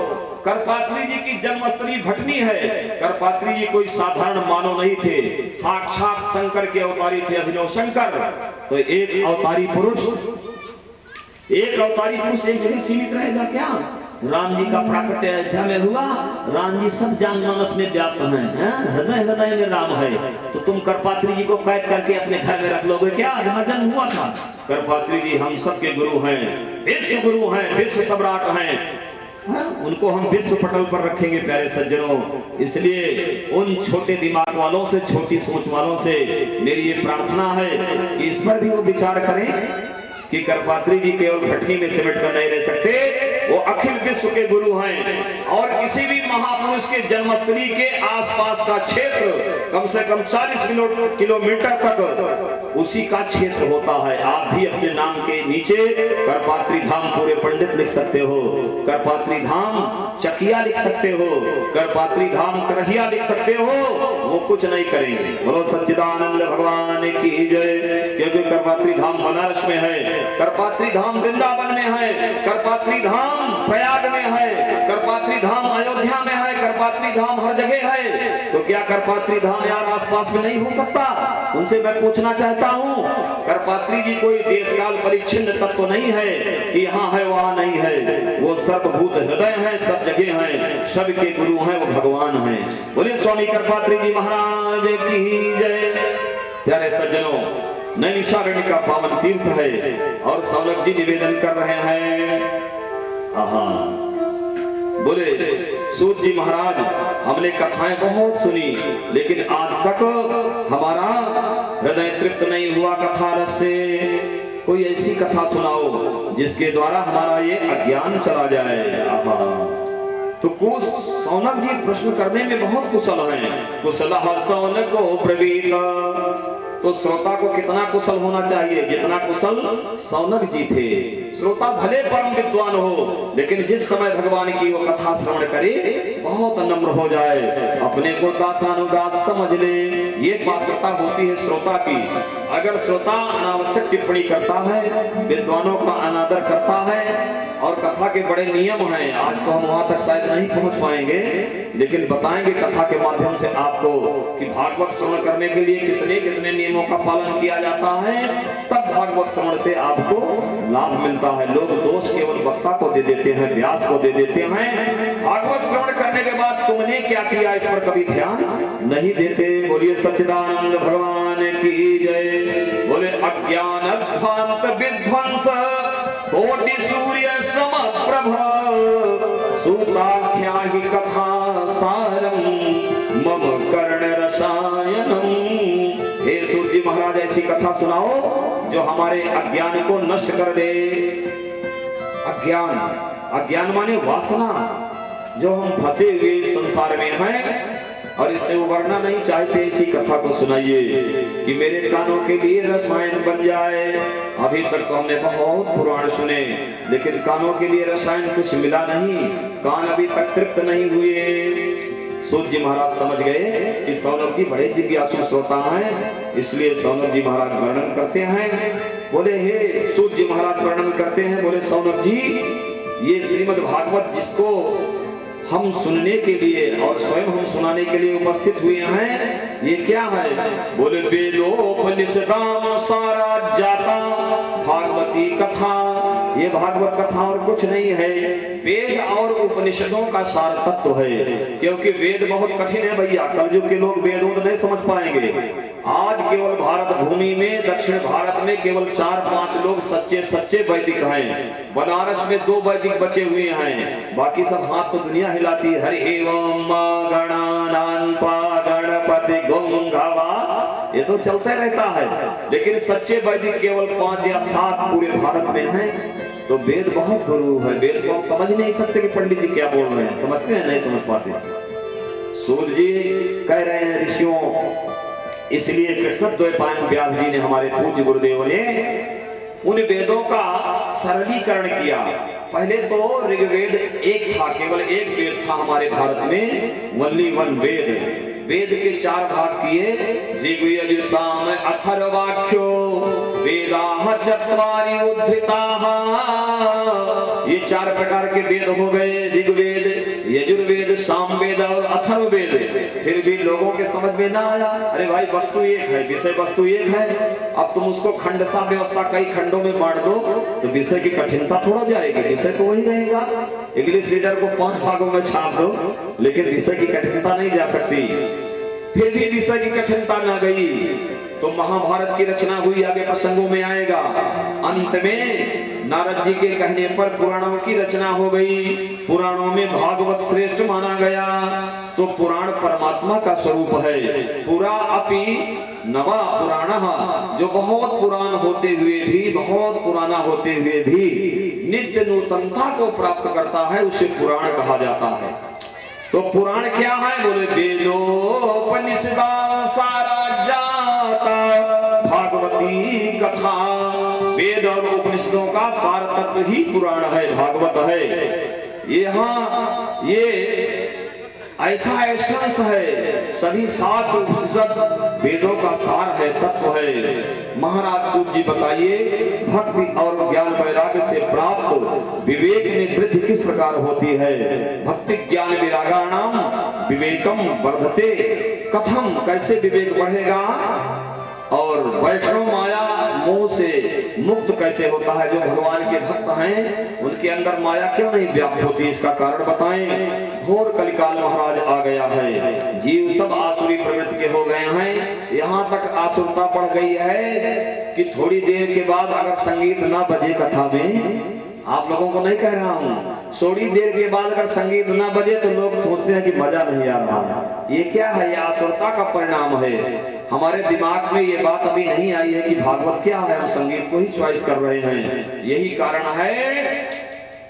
Speaker 6: करपात्री जी की जन्मस्थली भटनी है। करपात्री जी कोई साधारण मानव नहीं थे, साक्षात शंकर के अवतारी थे, अभिनव शंकर। तो एक अवतारी पुरुष एक जगह सीमित रहेगा क्या? राम जी का प्राकट्य अयोध्या में हुआ, राम जी सब जान मानस में व्याप्त हैं, हृदय हृदय में राम है। तो तुम करपात्री जी को कैद करके अपने घर में रख लोगे क्या? जहाँ जन्म हुआ था। करपात्री जी हम सबके गुरु हैं, विश्व गुरु हैं, विश्व सम्राट हैं। उनको हम विश्व पटल पर रखेंगे प्यारे सज्जनों। इसलिए उन छोटे दिमाग वालों से, छोटी सोच वालों से मेरी ये प्रार्थना है कि इस पर भी वो विचार करें कि करपात्री जी केवल भटनी में सिमट कर नहीं रह सकते, वो अखिल विश्व के गुरु हैं। और किसी भी महापुरुष के जन्मस्थली के आसपास का क्षेत्र कम से कम 40 किलोमीटर तक उसी का क्षेत्र होता है। आप भी अपने नाम के नीचे करपात्री धाम पूरे पंडित लिख सकते हो, करपात्री धाम चकिया लिख सकते हो, करपात्री धाम करहिया लिख सकते हो, वो कुछ नहीं करेंगे। बोलो सच्चिदानंद भगवान की जय। क्योंकि करपात्री धाम बनारस में है, करपात्री धाम वृंदावन में है, करपात्री धाम प्रयाग में है, करपात्री धाम अयोध्या में है, करपात्री धाम हर जगह है। तो क्या करपात्री धाम यार आसपास में नहीं हो सकता? उनसे मैं पूछना चाहता हूँ, करपात्री जी कोई देश काल परिच्छिन्न तत्व नहीं है कि यहाँ है वहाँ नहीं है। वो सर्वभूत हृदय है, सब जगह है, सबके गुरु हैं, वो भगवान हैं। बोले स्वामी करपात्री जी महाराज की जय। प्यारे सज्जनों, नैमिषारण्य का पावन तीर्थ है, और सौनक जी निवेदन कर रहे हैं। बोले सूत जी महाराज, हमने कथाएं बहुत सुनी, लेकिन आज तक हमारा हृदय तृप्त नहीं हुआ कथा रस से। कोई ऐसी कथा सुनाओ जिसके द्वारा हमारा ये अज्ञान चला जाए। तो सौनक जी प्रश्न करने में बहुत कुशल हैं। कुशलः सौनको ब्रवीत। तो श्रोता को कितना कुशल होना चाहिए? जितना कुशल सौनक जी थे। श्रोता भले परम विद्वान हो, लेकिन जिस समय भगवान की वो कथा श्रवण करे बहुत नम्र हो जाए, अपने को दासानुदास समझ ले, ये पात्रता होती है श्रोता की। अगर श्रोता अनावश्यक टिप्पणी करता है, विद्वानों का अनादर करता है, और कथा के बड़े नियम हैं, आज तो हम वहां तक शायद नहीं पहुंच पाएंगे, लेकिन बताएंगे कथा के माध्यम से आपको कि भागवत श्रवण करने के लिए कितने कितने नियमों का पालन किया जाता है, तब भागवत श्रवण से आपको लाभ मिलता है। लोग दोष केवल वक्ता को दे देते हैं, व्यास को दे देते हैं। भागवत श्रवण करने के बाद तुमने क्या किया इस पर कभी ध्यान नहीं देते। बोलिए सच्चिदानंद भगवान की जय। बोले अज्ञान अध्वांत विध्वंस कोटि सूर्य समप्रभ सूताख्या ही कथा सारम मम कर्ण रसायनम। हे सूत जी महाराज, ऐसी कथा सुनाओ जो हमारे अज्ञान को नष्ट कर दे। अज्ञान, अज्ञान माने वासना, जो हम फंसे हुए संसार में हैं और इससे उबरना नहीं चाहते। इसी कथा को सुनाइए कि मेरे कानों के लिए रसायन बन जाए। अभी तक तो हमने बहुत पुराण सुने, लेकिन कानों के लिए रसायन कुछ मिला नहीं, कान अभी तक तृप्त नहीं हुए। सूत जी महाराज समझ गए कि सौनक जी बड़े जिज्ञासु श्रोता हैं, इसलिए सौनक जी महाराज वर्णन करते हैं। बोले हे सूत जी महाराज वर्णन करते हैं, बोले सौनक जी ये श्रीमद् भागवत जिसको हम सुनने के लिए और स्वयं हम सुनाने के लिए उपस्थित हुए हैं, ये क्या है? बोले वेदोपनिषदाम सारा जाता भागवती कथा। ये भागवत कथा और कुछ नहीं है, वेद और उपनिषदों का सार तत्व है। क्योंकि वेद बहुत कठिन है भैया, कलयुग के लोग वेद नहीं समझ पाएंगे। आज केवल भारत भूमि में, दक्षिण भारत में केवल 4-5 लोग सच्चे सच्चे वैदिक हैं। बनारस में 2 वैदिक बचे हुए हैं, बाकी सब हाथ तो दुनिया हिलाती है। हरि ओम गणानान्पा गणपति गुंगवा, ये तो चलते रहता है, लेकिन सच्चे वैदिक केवल 5 या 7 पूरे भारत में हैं। तो वेद बहुत गुरु है, वेद को हम समझ नहीं सकते कि पंडित जी क्या बोल रहे हैं, समझते हैं? नहीं समझ पाते। सूत जी कह रहे हैं ऋषियों, इसलिए कृष्णद्वैपायन व्यास जी ने, हमारे पूज्य गुरुदेव ने उन वेदों का सरलीकरण किया। पहले तो ऋग्वेद एक था, केवल एक वेद था हमारे भारत में, ओनली 1 वेद। वेद के 4 भाग किए, ऋग्वेद साम अथर्वाख्यो वेदाः चत्वारि उद्धृताः। ये 4 प्रकार के वेद हो गए, ऋग्वेद, यजुर्वेद, सामवेद और अथर्ववेद। फिर भी लोगों के समझ में ना आया। अरे भाई वस्तु एक है, विषय वस्तु एक है, अब तुम उसको खंडसा व्यवस्था कई खंडों में बांट दो तो विषय की कठिनता थोड़ा जाएगी, विषय तो वही रहेगा। इंग्लिश रीडर को 5 भागों में छाप दो, लेकिन विषय की कठिनता नहीं जा सकती। फिर भी विषय की कठिनता ना गई तो महाभारत की रचना हुई, आगे प्रसंगों में आएगा। अंत में नारद जी के कहने पर पुराणों की रचना हो गई। पुराणों में भागवत श्रेष्ठ माना गया। तो पुराण परमात्मा का स्वरूप है। पुरा अपि नवा पुराण, जो बहुत पुरान होते हुए भी, बहुत पुराना होते हुए भी नित्य नूतनता को प्राप्त करता है, उसे पुराण कहा जाता है। तो पुराण क्या है? बोले वेदोपनिषदा सारा जाता भागवती कथा। वेद और उपनिषदों का सार तत्व ही पुराण है, भागवत है। यहाँ ये ऐसा एसेंस है, सभी 7 उपनिषद वेदों का सार है, तत्व है। महाराज सूत जी बताइए, भक्ति और ज्ञान वैराग्य से प्राप्त विवेक में वृद्धि किस प्रकार होती है? भक्ति ज्ञान विरागाणाम विवेकम वर्धते। कथम, कैसे विवेक बढ़ेगा? और वैष्णव माया मोह से मुक्त कैसे होता है? जो भगवान के भक्त हैं उनके अंदर माया क्यों नहीं व्याप्त होती, इसका कारण बताएं। घोर कलिकाल महाराज आ गया है, जीव सब आसुरी प्रवृत्ति के हो गए हैं। यहाँ तक आसुरता बढ़ गई है कि थोड़ी देर के बाद अगर संगीत ना बजे कथा में, आप लोगों को नहीं कह रहा हूँ, थोड़ी देर के बाद अगर संगीत ना बजे तो लोग सोचते हैं कि मजा नहीं आ रहा। ये क्या है? ये आसुरता का परिणाम है। हमारे दिमाग में ये बात अभी नहीं आई है कि भागवत क्या है, हम संगीत को ही चॉइस कर रहे हैं। यही कारण है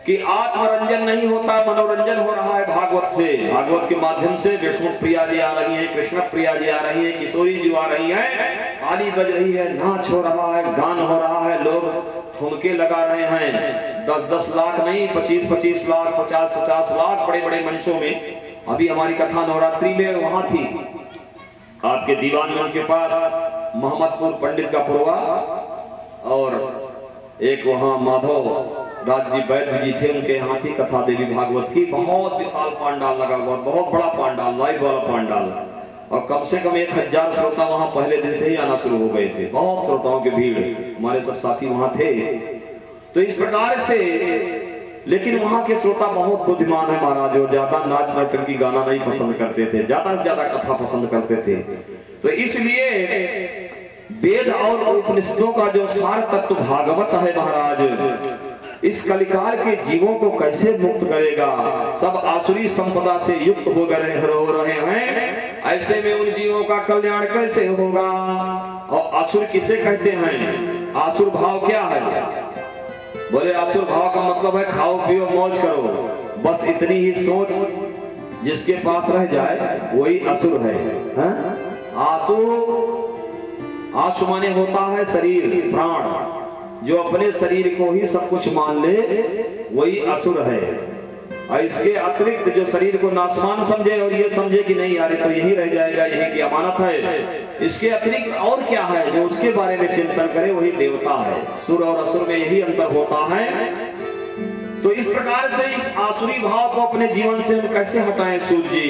Speaker 6: कि आत्मरंजन नहीं होता, मनोरंजन हो रहा है भागवत से। भागवत के माध्यम से विष्णु प्रिया जी आ रही है, कृष्ण प्रिया जी आ रही है, किशोरी जी आ रही है, ताली बज रही है, नाच हो रहा है, गान हो रहा है, लोग ठुमके लगा रहे हैं। 10-10 लाख नहीं, 25-25 लाख, 50-50 लाख बड़े बड़े मंचों में। अभी हमारी कथा नवरात्रि में वहां थी, आपके दीवान में उनके पास मोहम्मदपुर पंडित का पुरवा और एक वहां माधव राज जी वैद्य जी थे, उनके यहाँ थी कथा देवी भागवत की। बहुत विशाल पांडाल लगा हुआ, बहुत बड़ा पांडाल, लाइव वाला पांडाल, और कम से कम 1000 श्रोता वहां पहले दिन से ही आना शुरू हो गए थे। बहुत श्रोताओं की भीड़, हमारे सब साथी वहां थे। तो इस प्रकार से, लेकिन वहां के श्रोता बहुत बुद्धिमान है महाराज, और ज्यादा नाच नौटंकी गाना नहीं पसंद करते थे, ज्यादा से ज्यादा कथा पसंद करते थे। तो इसलिए वेद और उपनिषदों का जो सार तत्व भागवत है महाराज, इस कलिकाल के जीवों को कैसे मुक्त करेगा? सब आसुरी संपदा से युक्त हो रहे हैं, ऐसे में उन जीवों का कल्याण कैसे होगा? और आसुर किसे कहते हैं? आसुर भाव क्या है? बोले आसुर भाव का मतलब है खाओ पियो मौज करो, बस इतनी ही सोच जिसके पास रह जाए वही असुर है। आसु माने होता है शरीर, प्राण। जो अपने शरीर को ही सब कुछ मान ले वही असुर है। और इसके अतिरिक्त जो शरीर को नासमान समझे और ये समझे कि नहीं यार तो यही रह जाएगा, यही की अमानत है, इसके अतिरिक्त और क्या है जो उसके बारे में चिंतन करे वही देवता है। सुर और असुर में यही अंतर होता है। तो इस प्रकार से इस आसुरी भाव को अपने जीवन से हम कैसे हटाएं सूर्य जी,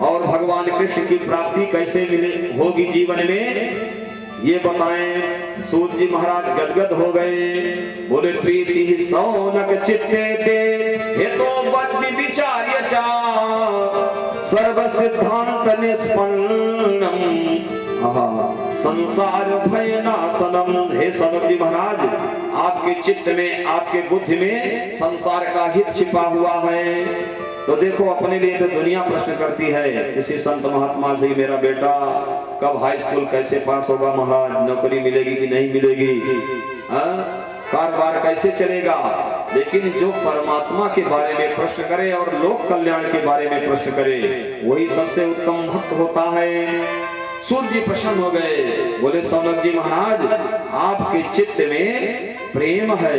Speaker 6: और भगवान कृष्ण की प्राप्ति कैसे मिले होगी जीवन में, ये बताएं। सूत जी महाराज गदगद हो गए, बोले प्रीति ही सौनक चित्ते ते हे तो बच विचार्य चा सर्व सिद्धांत निष्पन्नम संसार भय नाशनम। हे सौनक जी महाराज, आपके चित्त में, आपके बुद्धि में संसार का हित छिपा हुआ है। तो देखो अपने लिए तो दुनिया प्रश्न करती है किसी संत महात्मा से, मेरा बेटा कब हाई स्कूल कैसे पास होगा महाराज, नौकरी मिलेगी कि नहीं मिलेगी, कारोबार कैसे चलेगा। लेकिन जो परमात्मा के बारे में प्रश्न करे और लोक कल्याण के बारे में प्रश्न करे वही सबसे उत्तम भक्त होता है। सूर्य जी प्रसन्न हो गए, बोले सौनक जी महाराज आपके चित्त में प्रेम है,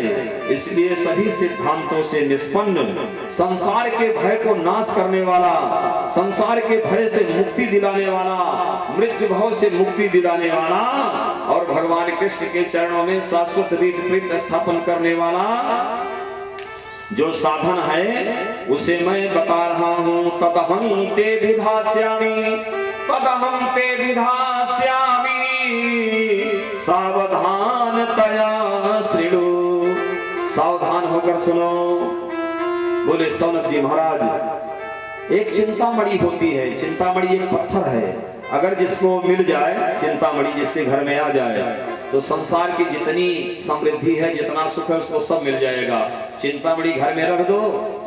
Speaker 6: इसलिए सभी सिद्धांतों से निष्पन्न, संसार के भय को नाश करने वाला, संसार के भय से मुक्ति दिलाने वाला, मृत्यु भाव से मुक्ति दिलाने वाला और भगवान कृष्ण के चरणों में शाश्वत रीत प्रीत स्थापन करने वाला जो साधन है उसे मैं बता रहा हूं। तदहं ते विधास्यामि, तदहं ते विधास्यामि सावधानतया शृणु। सावधान होकर सुनो। बोले सौनक जी महाराज, एक चिंतामणि होती है, चिंतामणि एक पत्थर है, अगर जिसको मिल जाए, चिंतामणि जिसके घर में आ जाए तो संसार की जितनी समृद्धि है, जितना सुख है उसको सब मिल जाएगा। चिंतामणि घर में रख दो,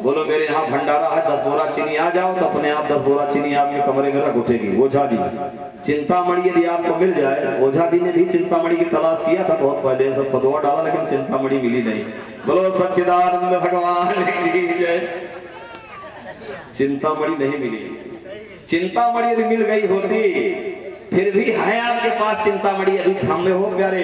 Speaker 6: बोलो मेरे यहाँ भंडारा है 10 बोरा चीनी आ जाओ, तो अपने आप 10 बोरा चीनी आपके कमरे में रख उठेगी। ओझा जी, चिंतामणि यदि आपको मिल जाए, ओझा जी ने भी चिंतामणि की तलाश किया था बहुत पहले, सब पदवा डाला लेकिन चिंतामणि मिली नहीं। बोलो सच्चिदानंद भगवान की जय। चिंतामणि नहीं मिली। चिंतामणि यदि मिल गई होती, फिर भी है आपके पास चिंतामणि, अभी भ्रम में हो प्यारे।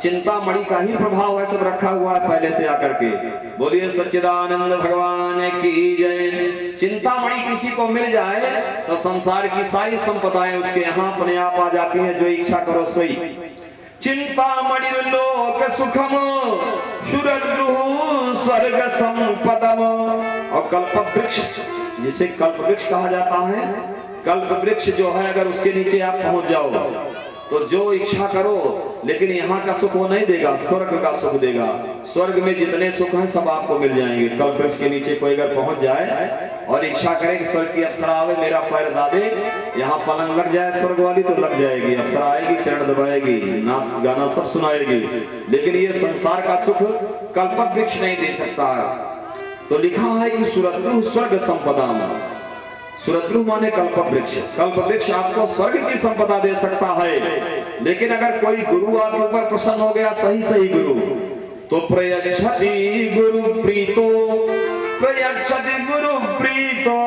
Speaker 6: चिंतामणि का ही प्रभाव है, सब रखा हुआ है पहले से आकर के। बोलिए सच्चिदानंद भगवान की जय। चिंतामणि किसी को मिल जाए तो संसार की सारी संपदाएं उसके यहाँ अपने आप आ जाती हैं, जो इच्छा करो सोई। चिंतामणि लोक सुखम शुरद्रुः स्वर्ग संपदम। और कल्प वृक्ष, जिसे कल्प वृक्ष कहा जाता है, कल्प वृक्ष जो है अगर उसके नीचे आप पहुंच जाओ तो जो इच्छा करो, लेकिन यहाँ का सुख वो नहीं देगा, स्वर्ग का सुख देगा। स्वर्ग में जितने सुख हैं सब आपको मिल जाएंगे। कल्प वृक्ष के नीचे कोई अगर पहुंच जाए और इच्छा करे कि स्वर्ग की अप्सरा आवे, मेरा पैर दादे, यहाँ पलंग लग जाए स्वर्ग वाली, तो लग जाएगी। अप्सरा आएगी, चरण दबाएगी, नाच गाना सब सुनाएगी, लेकिन ये संसार का सुख कल्प वृक्ष नहीं दे सकता। तो लिखा है कि सुरद्रुः स्वर्ग संपदा। सुरद्रुः माने कल्प वृक्ष। कल्प वृक्ष आपको स्वर्ग की संपदा दे सकता है, लेकिन अगर कोई गुरु आपके ऊपर प्रसन्न हो गया, सही गुरु, तो प्रयच्छति गुरु प्रीतो, प्रयच्छति गुरु प्रीतो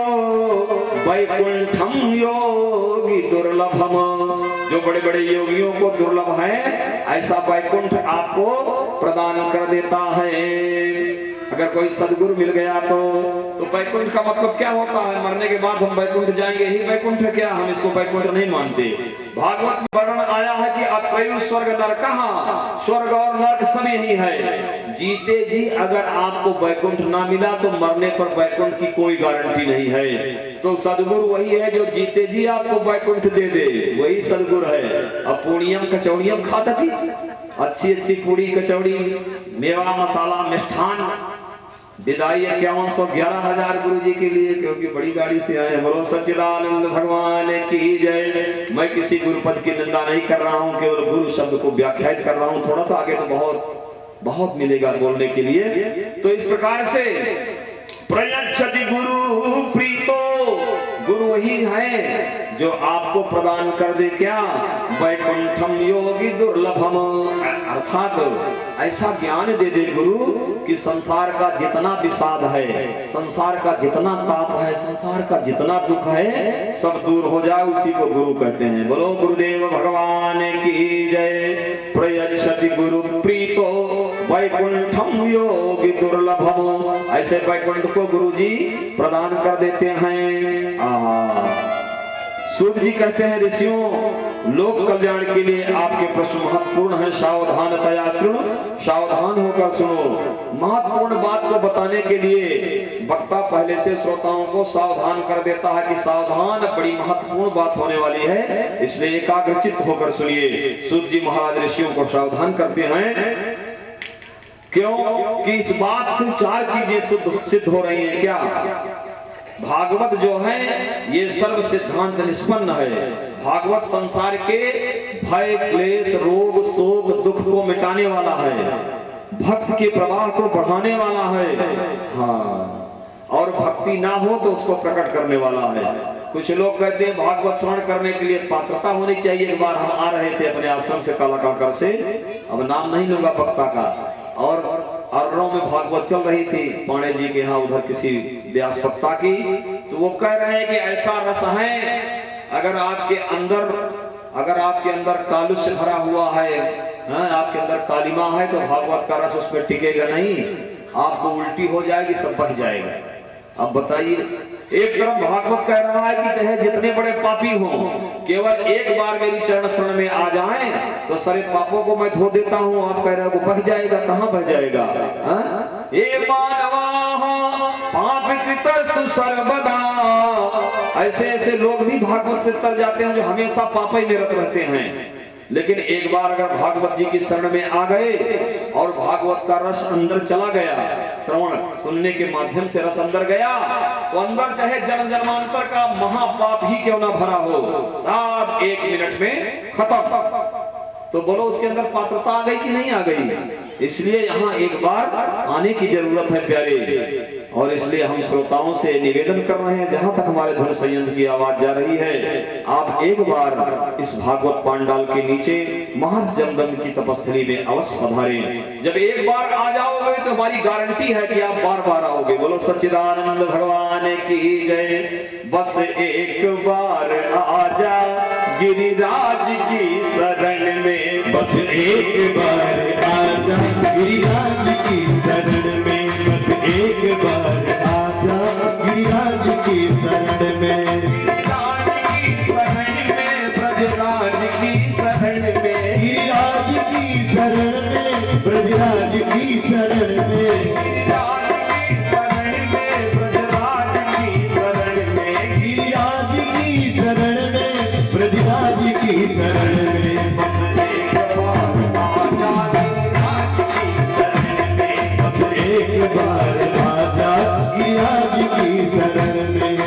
Speaker 6: वैकुंठम योगी दुर्लभम। जो बड़े बड़े योगियों को दुर्लभ है, ऐसा वैकुंठ आपको प्रदान कर देता है। अगर कोई सदगुरु मिल गया तो वैकुंठ का मतलब क्या होता है? मरने के बाद हम वैकुंठ जाएंगे, ही वैकुंठ है क्या? हम इसको वैकुंठ नहीं मानते। भागवत में वर्णन आया है कि अत्रयु स्वर्ग नरकः, स्वर्ग और नरक सब यही है। जीते जी अगर आपको वैकुंठ ना मिला तो मरने पर वैकुंठ की कोई गारंटी नहीं है। तो सदगुरु वही है जो जीते जी आपको वैकुंठ दे दे, वही सदगुरु है। अब पूड़ियम कचौड़ियम खाता थी, अच्छी पूड़ी कचौड़ी, मेवा मसाला मिष्ठान, विदाई 51,11,000 गुरु जी के लिए, क्योंकि बड़ी गाड़ी से आए। बोलो सच्चिदानंद भगवान की जय। मैं किसी गुरु पद की निंदा नहीं कर रहा हूँ, केवल गुरु शब्द को व्याख्यात कर रहा हूँ। थोड़ा सा आगे तो बहुत बहुत मिलेगा बोलने के लिए। तो इस प्रकार से प्रयच्छति गुरु प्रीतो, गुरु वही है जो आपको प्रदान कर दे क्या, वैकुंठम योगी दुर्लभम, अर्थात ऐसा ज्ञान दे दे गुरु कि संसार का जितना विषाद है, संसार का जितना ताप है, संसार का जितना दुख है, सब दूर हो जाए, उसी को गुरु कहते हैं। बोलो गुरुदेव भगवान की जय। प्रयच्छति गुरु प्रीतो वैकुंठम योगी दुर्लभम, ऐसे वैकुंठ को गुरु जी प्रदान कर देते हैं। सूत जी कहते हैं ऋषियों, लोक कल्याण के लिए आपके प्रश्न महत्वपूर्ण है, सावधानतया सुनो, सावधान होकर सुनो। महत्वपूर्ण बात को बताने के लिए वक्ता पहले से श्रोताओं को सावधान कर देता है कि सावधान, बड़ी महत्वपूर्ण बात होने वाली है, इसलिए एकाग्रचित्त होकर सुनिए। सूत जी महाराज ऋषियों को सावधान करते हैं, क्यों कि इस बात से चार चीजें सिद्ध हो रही हैं। क्या? भागवत जो है ये सर्व सिद्धांत निष्पन्न है। भागवत संसार के भय क्लेश रोग शोक दुख को मिटाने वाला है, भक्त के प्रवाह को बढ़ाने वाला है, हाँ, और भक्ति ना हो तो उसको प्रकट करने वाला है। कुछ लोग कहते हैं भागवत श्रवण करने के लिए पात्रता होनी चाहिए। एक बार हम आ रहे थे अपने आश्रम से कालाकाकर से, अब नाम नहीं लूंगा वक्ता का, और अरनों में भागवत चल रही थी पाणे जी के यहाँ, उधर किसी व्यास वक्ता की, तो वो कह रहे हैं कि ऐसा रस है, अगर आपके अंदर कालुष्य भरा हुआ है, आपके अंदर कालिमा है, तो भागवत का रस उसमें टिकेगा नहीं, आपको उल्टी हो जाएगी, सब बह जाएगा। अब बताइए, एक तरफ भागवत कह रहा है कि चाहे जितने बड़े पापी हों, केवल एक बार मेरी चरण शरण में आ जाएं तो सारे पापों को मैं धो देता हूं, आप कह रहे हो वो बह जाएगा, कहां बह जाएगा? ये मानवा पापितस्तु सर्वदा, ऐसे ऐसे लोग भी भागवत से तर जाते हैं जो हमेशा पाप ही में रत रहते हैं। लेकिन एक बार अगर भागवत जी की शरण में आ गए और भागवत का रस अंदर चला गया, श्रवण सुनने के माध्यम से रस अंदर गया, तो अंदर चाहे जन्म जन्मांतर का महापाप ही क्यों ना भरा हो, सब 1 मिनट में खत्म। तो बोलो उसके अंदर पात्रता आ गई कि नहीं आ गई? इसलिए यहाँ एक बार आने की जरूरत है प्यारे, और इसलिए हम श्रोताओं से निवेदन कर रहे हैं, जहां तक हमारे ध्वनि संयंत्र की आवाज जा रही है, आप एक बार इस भागवत पांडाल के नीचे महर्षि जमदग्नि की तपस्थली में अवश्य पधारें। जब एक बार आ जाओगे तो हमारी गारंटी है कि आप बार बार आओगे। बोलो सच्चिदानंद भगवान की जय। बस एक बार आजा गिरिराज की शरण में,
Speaker 5: बस एक बार आजा गिरिराज की शरण में, बस एक बार आजा गिरिराज की शरण में,
Speaker 6: ब्रजराज की शरण में,
Speaker 5: गिरिराज की शरण में, ब्रजराज की शरण में,
Speaker 6: गिरिराज की शरण में, ब्रजराज की शरण में,
Speaker 5: गिरिराज की शरण में, ब्रजराज की शरण में,
Speaker 6: बस एक बार आजा गिरिराज की शरण में,
Speaker 5: बस एक बार आजा गिरिराज की शरण में।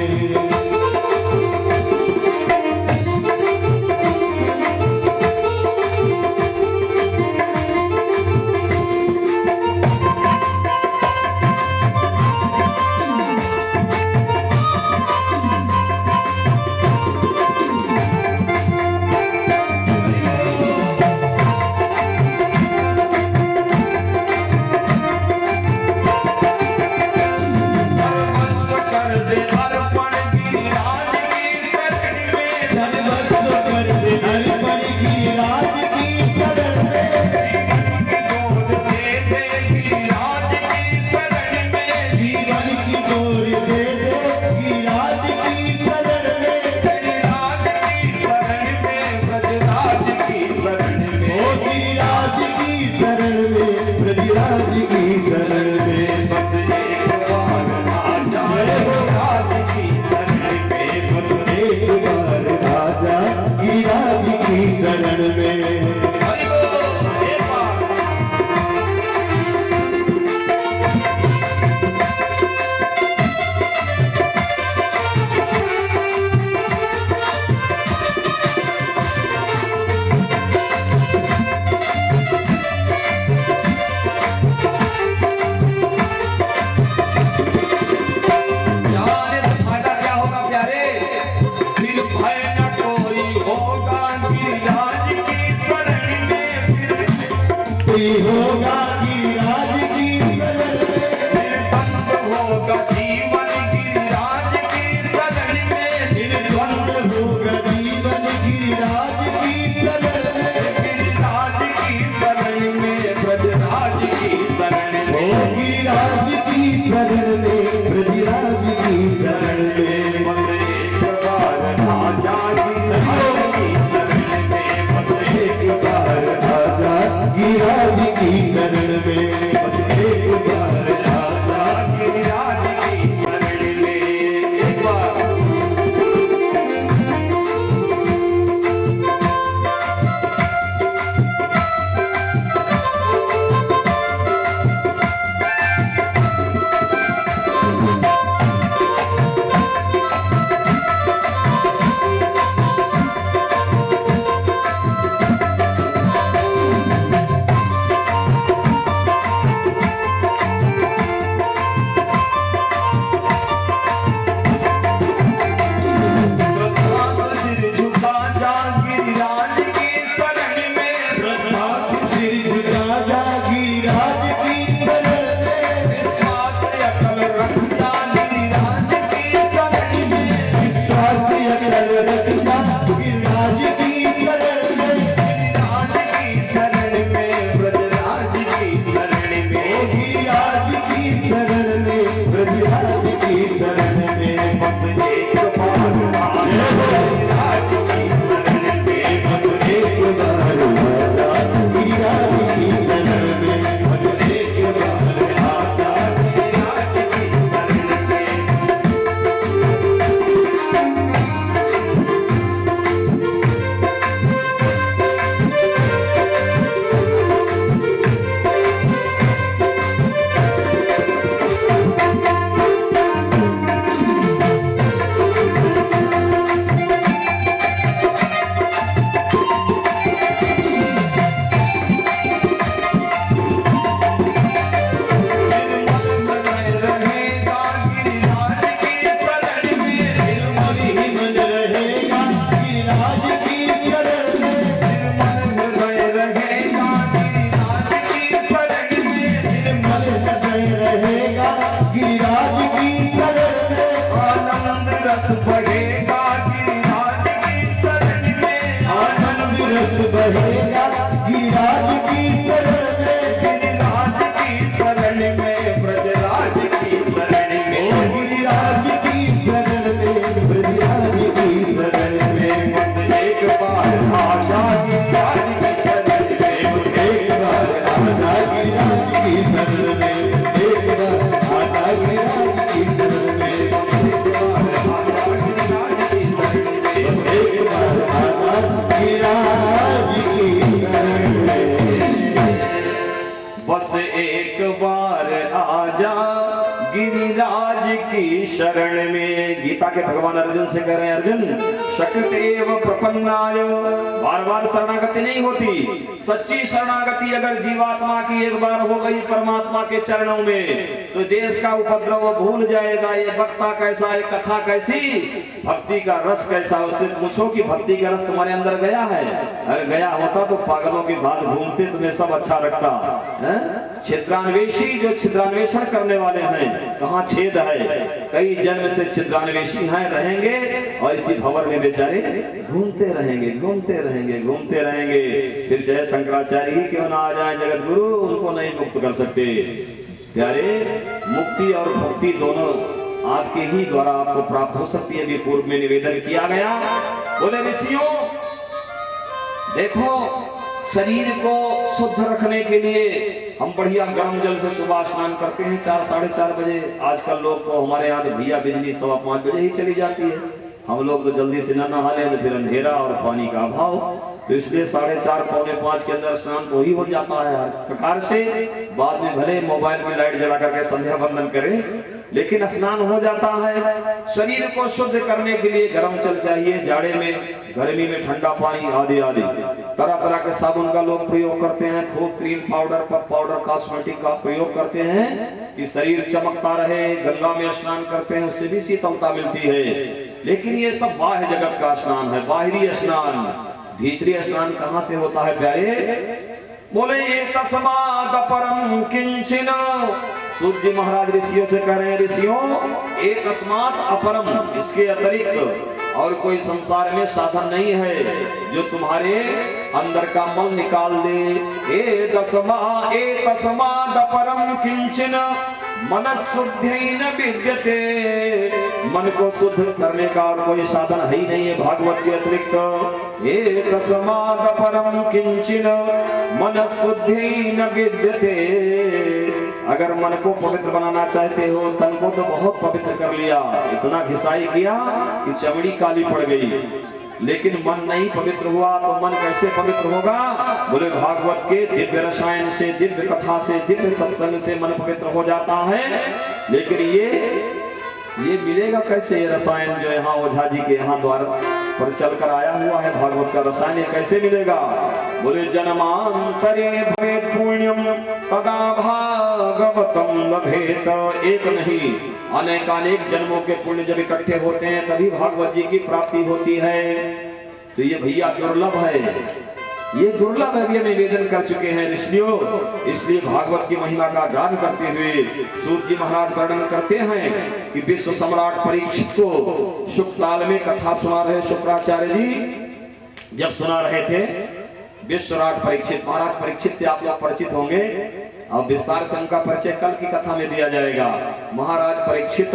Speaker 5: मुक्ति होगा गिरिराज की शरण में,
Speaker 6: निर्द्वंद होगा जीवन गिरिराज की शरण में,
Speaker 5: निर्द्वंद होगा जीवन गिरिराज की शरण में,
Speaker 6: गिरिराज की शरण में, ब्रजराज की शरण
Speaker 5: ओ
Speaker 6: में,
Speaker 5: गिरिराज की शरण में, ब्रजराज की शरण में,
Speaker 6: बस एक बार आजा गिरिराज की शरण में, बस
Speaker 5: एक बार आजा गिरिराज की शरण में, बस एक बार आजा
Speaker 6: गिरिराज की शरण में। एक बार श्रद्धा से सिर झुका जा गिरिराज की शरण में,
Speaker 5: श्रद्धा से सिर झुका जा गिरिराज की शरण में,
Speaker 6: विश्वास अकल रख जा गिरिराज की शरण में,
Speaker 5: विश्वास अकल रखना गिरिराज की शरण में,
Speaker 6: गिरिराज की शरण में, ब्रजराज की शरण में,
Speaker 5: गिरिराज की शरण में, ब्रजराज की शरण में,
Speaker 6: बस एक बार आजा गिरिराज की शरण में,
Speaker 5: बस एक बार आजा गिरिराज की शरण में, बस एक बार आजा
Speaker 6: गिरिराज की शरण में। रहेगा गिरिराज की शरण में,
Speaker 5: मन ही मन रहेगा गिरिराज की शरण में,
Speaker 6: रहेगा गिरिराज की शरण में,
Speaker 5: मन हृदय रहेगा गिरिराज की शरण में,
Speaker 6: आनंद रस बढ़ेगा गिरिराज की शरण में,
Speaker 5: आनंद रस बहेगा गिरिराज की शरण में,
Speaker 6: गिरिराज की शरण में, ब्रजराज की शरण
Speaker 5: ओ
Speaker 6: में,
Speaker 5: गिरिराज की शरण में, ब्रजराज की शरण में,
Speaker 6: बस एक बार आजा गिरिराज की शरण में,
Speaker 5: एक बार आजा गिरिराज की शरण में, एक बार आजा गिरिराज की शरण में,
Speaker 6: एक बार आजा गिरिराज की शरण में,
Speaker 5: एक बार आजा गिरिराज की शरण में।
Speaker 6: बस एक बार आजा गिरिराज की शरण में। गीता के भगवान अर्जुन से कह रहे हैं, अर्जुन शक्तेव प्रपन्नाय, बार बार शरणागति नहीं होती। सच्ची शरणागति अगर जीवात्मा की एक बार हो गई परमात्मा के चरणों में, तो देश का उपद्रव भूल जाएगा। ये वक्ता कैसा है, कथा कैसी, भक्ति का रस कैसा। उससे पूछो कि भक्ति का रस तुम्हारे अंदर गया है? अगर गया होता तो पागलों की बात घूमते, तुम्हें सब अच्छा लगता है। छिद्रान्वेषी जो छिद्रान्वेषण करने वाले हैं, कहाँ छेद है, कई जन्म से छिद्रान्वेषी हैं, रहेंगे और इसी भंवर में बेचारे घूमते रहेंगे, घूमते रहेंगे, घूमते रहेंगे। फिर चाहे शंकराचार्य ही क्यों ना आ जाए जगत गुरु, उनको नहीं मुक्त कर सकते। प्यारे, मुक्ति और भक्ति दोनों आपके ही द्वारा आपको प्राप्त हो सकती है। भी पूर्व में निवेदन किया गया। बोले ऋषियों, देखो शरीर को शुद्ध रखने के लिए हम बढ़िया गर्म जल से सुबह स्नान करते हैं 4 साढ़े 4 बजे। आजकल लोग को हमारे यहाँ भैया बिजली 5:15 बजे ही चली जाती है। हम लोग तो जल्दी से न नहा लें तो फिर अंधेरा और पानी का अभाव, तो इसलिए 4:30 पौने 5 के अंदर स्नान तो ही हो जाता है हर प्रकार से। बाद में भले मोबाइल में लाइट जला करके संध्या बंदन करें, लेकिन स्नान हो जाता है। शरीर को शुद्ध करने के लिए गर्म जल चाहिए, जाड़े में, गर्मी में ठंडा पानी आदि आदि। तरह तरह के साबुन का लोग प्रयोग करते हैं, खूब cream powder, puff powder, cosmetic का प्रयोग करते हैं कि शरीर चमकता रहे। गंगा में स्नान करते हैं, उससे भी शीतलता मिलती है। लेकिन ये सब बाह्य जगत का स्नान है, बाहरी स्नान। भीतरी स्नान कहाँ से होता है प्यारे? बोले ये तस्माद परम किंचन। सूत जी महाराज ऋषियों से कह रहे हैं, ऋषियों एक तस्मात अपरम, इसके अतिरिक्त और कोई संसार में साधन नहीं है जो तुम्हारे अंदर का मल निकाल दे। ए तस्माद अपरम किंचन मनशुद्ध्यैन विद्यते। मन को शुद्ध करने का और कोई साधन है ही नहीं है भागवत के अतिरिक्त। ए तस्माद परम किंचन मनशुद्ध्यैन विद्यते। अगर मन को पवित्र बनाना चाहते हो, तन को तो बहुत पवित्र कर लिया, इतना घिसाई किया कि चमड़ी काली पड़ गई, लेकिन मन नहीं पवित्र हुआ तो मन कैसे पवित्र होगा? बोले भागवत के दिव्य रसायन से, दिव्य कथा से, दिव्य सत्संग से मन पवित्र हो जाता है। लेकिन ये मिलेगा कैसे? ये रसायन जो यहाँ ओझा जी के यहाँ द्वार पर चलकर आया हुआ है, भागवत का रसायन, ये कैसे मिलेगा? बोले जन्मांतरे भवेत् पुण्यम तदा भागवतम लभेत। एक नहीं अनेकानेक जन्मों के पुण्य जब इकट्ठे होते हैं तभी भागवत जी की प्राप्ति होती है। तो ये भैया दुर्लभ है, ये दुर्लभ है, हम निवेदन कर चुके हैं ऋषियों। इसलिए भागवत की महिमा का गान करते हुए सूत जी महाराज वर्णन करते हैं कि विश्व सम्राट परीक्षित को शुकताल में कथा सुना रहे शुक्राचार्य जी जब सुना रहे थे। विश्वराट परीक्षित, महाराज परीक्षित से आप लोग परिचित होंगे, अब विस्तार से उनका परिचय कल की कथा में दिया जाएगा। महाराज परीक्षित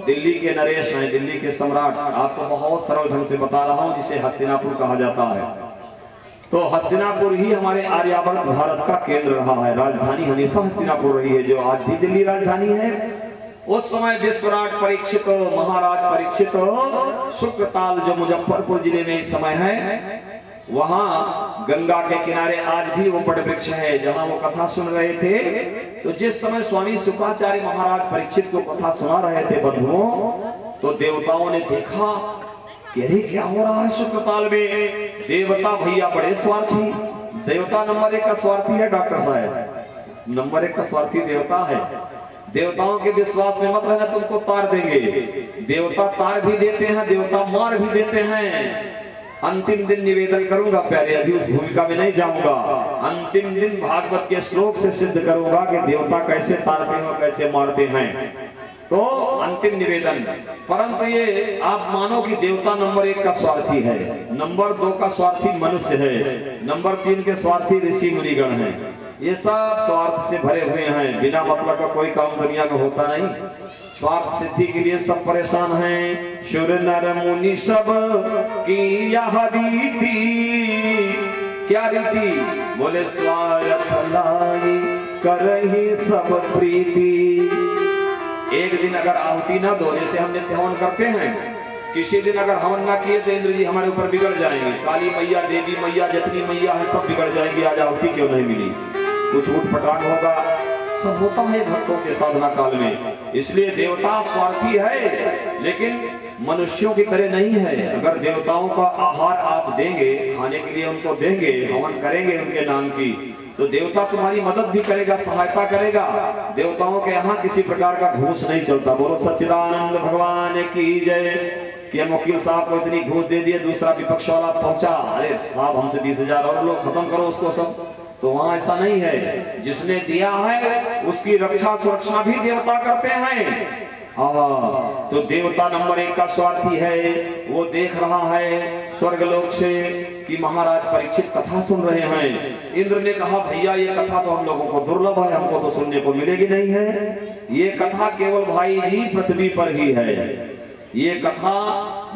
Speaker 6: दिल्ली के नरेश हैं, दिल्ली के सम्राट। आपको बहुत सरल ढंग से बता रहा हूं, जिसे हस्तिनापुर कहा जाता है। तो हस्तिनापुर ही हमारे आर्यावर्त भारत का केंद्र रहा है, राजधानी हमेशा हस्तिनापुर रही है, जो आज भी दिल्ली राजधानी है। उस समय विश्वराट परीक्षित, महाराज परीक्षित शुक्रताल जो मुजफ्फरपुर जिले में इस समय है, वहां गंगा के किनारे आज भी वो बड़ वृक्ष है जहां वो कथा सुन रहे थे। तो जिस समय स्वामी शुक्राचार्य महाराज परीक्षित को कथा सुना रहे थे बंधुओं, तो देवताओं ने देखा कि अरे क्या हो रहा है शुक्रताल में। देवता भैया बड़े स्वार्थी, देवता नंबर 1 का स्वार्थी है डॉक्टर साहब, नंबर 1 का स्वार्थी देवता है। देवताओं के विश्वास में मत रहना, तुमको तार देंगे। देवता तार भी देते हैं, देवता मार भी देते हैं। अंतिम दिन निवेदन करूंगा प्यारे, अभी उस भूमिका में नहीं जाऊंगा। अंतिम दिन भागवत के श्लोक से सिद्ध करूंगा कि देवता कैसे तारते हैं, कैसे मारते हैं। तो अंतिम निवेदन, परंतु ये आप मानो कि देवता नंबर 1 का स्वार्थी है, नंबर 2 का स्वार्थी मनुष्य है, नंबर 3 के स्वार्थी ऋषि मुनिगण हैं। ये सब स्वार्थ से भरे हुए हैं, बिना मतलब का कोई काम दुनिया में होता नहीं। स्वार्थ सिद्धि के लिए सब परेशान हैं। शुर नर मुनि सब की यह रीति, क्या रीति? बोले स्वार्थ लाई करहि सब प्रीति। एक दिन अगर आहुति ना दो, जैसे हम नित्य हवन करते हैं, किसी दिन अगर हवन ना किए तो इंद्र जी हमारे ऊपर बिगड़ जाएंगे, काली मैया, देवी मैया, जितनी मैया है सब बिगड़ जाएंगी, आज आहुति क्यों नहीं मिली, कुछ उठपटांग होगा, सब होता है भक्तों के साधना काल में। इसलिए देवता स्वार्थी है, लेकिन मनुष्यों की तरह नहीं है। अगर देवताओं का आहार आप देंगे, खाने के लिए उनको देंगे, हवन करेंगे उनके नाम की, तो देवता तुम्हारी मदद भी करेगा, सहायता करेगा। देवताओं के यहाँ किसी प्रकार का घूस नहीं चलता। बोलो सच्चिदानंद भगवान की जय। कि वकील साहब को इतनी घूस दे दिए, दूसरा विपक्ष वाला पहुंचा, अरे साहब हमसे 20,000 और लोग खत्म करो उसको सब, तो वहां ऐसा नहीं है। जिसने दिया है उसकी रक्षा सुरक्षा भी देवता करते हैं। तो देवता नंबर 1 का स्वार्थी है, वो देख रहा है स्वर्गलोक से कि महाराज परीक्षित कथा सुन रहे हैं। इंद्र ने कहा भैया ये कथा तो हम लोगों को दुर्लभ है, हमको तो सुनने को मिलेगी नहीं है। ये कथा केवल भाई जी पृथ्वी पर ही है। ये कथा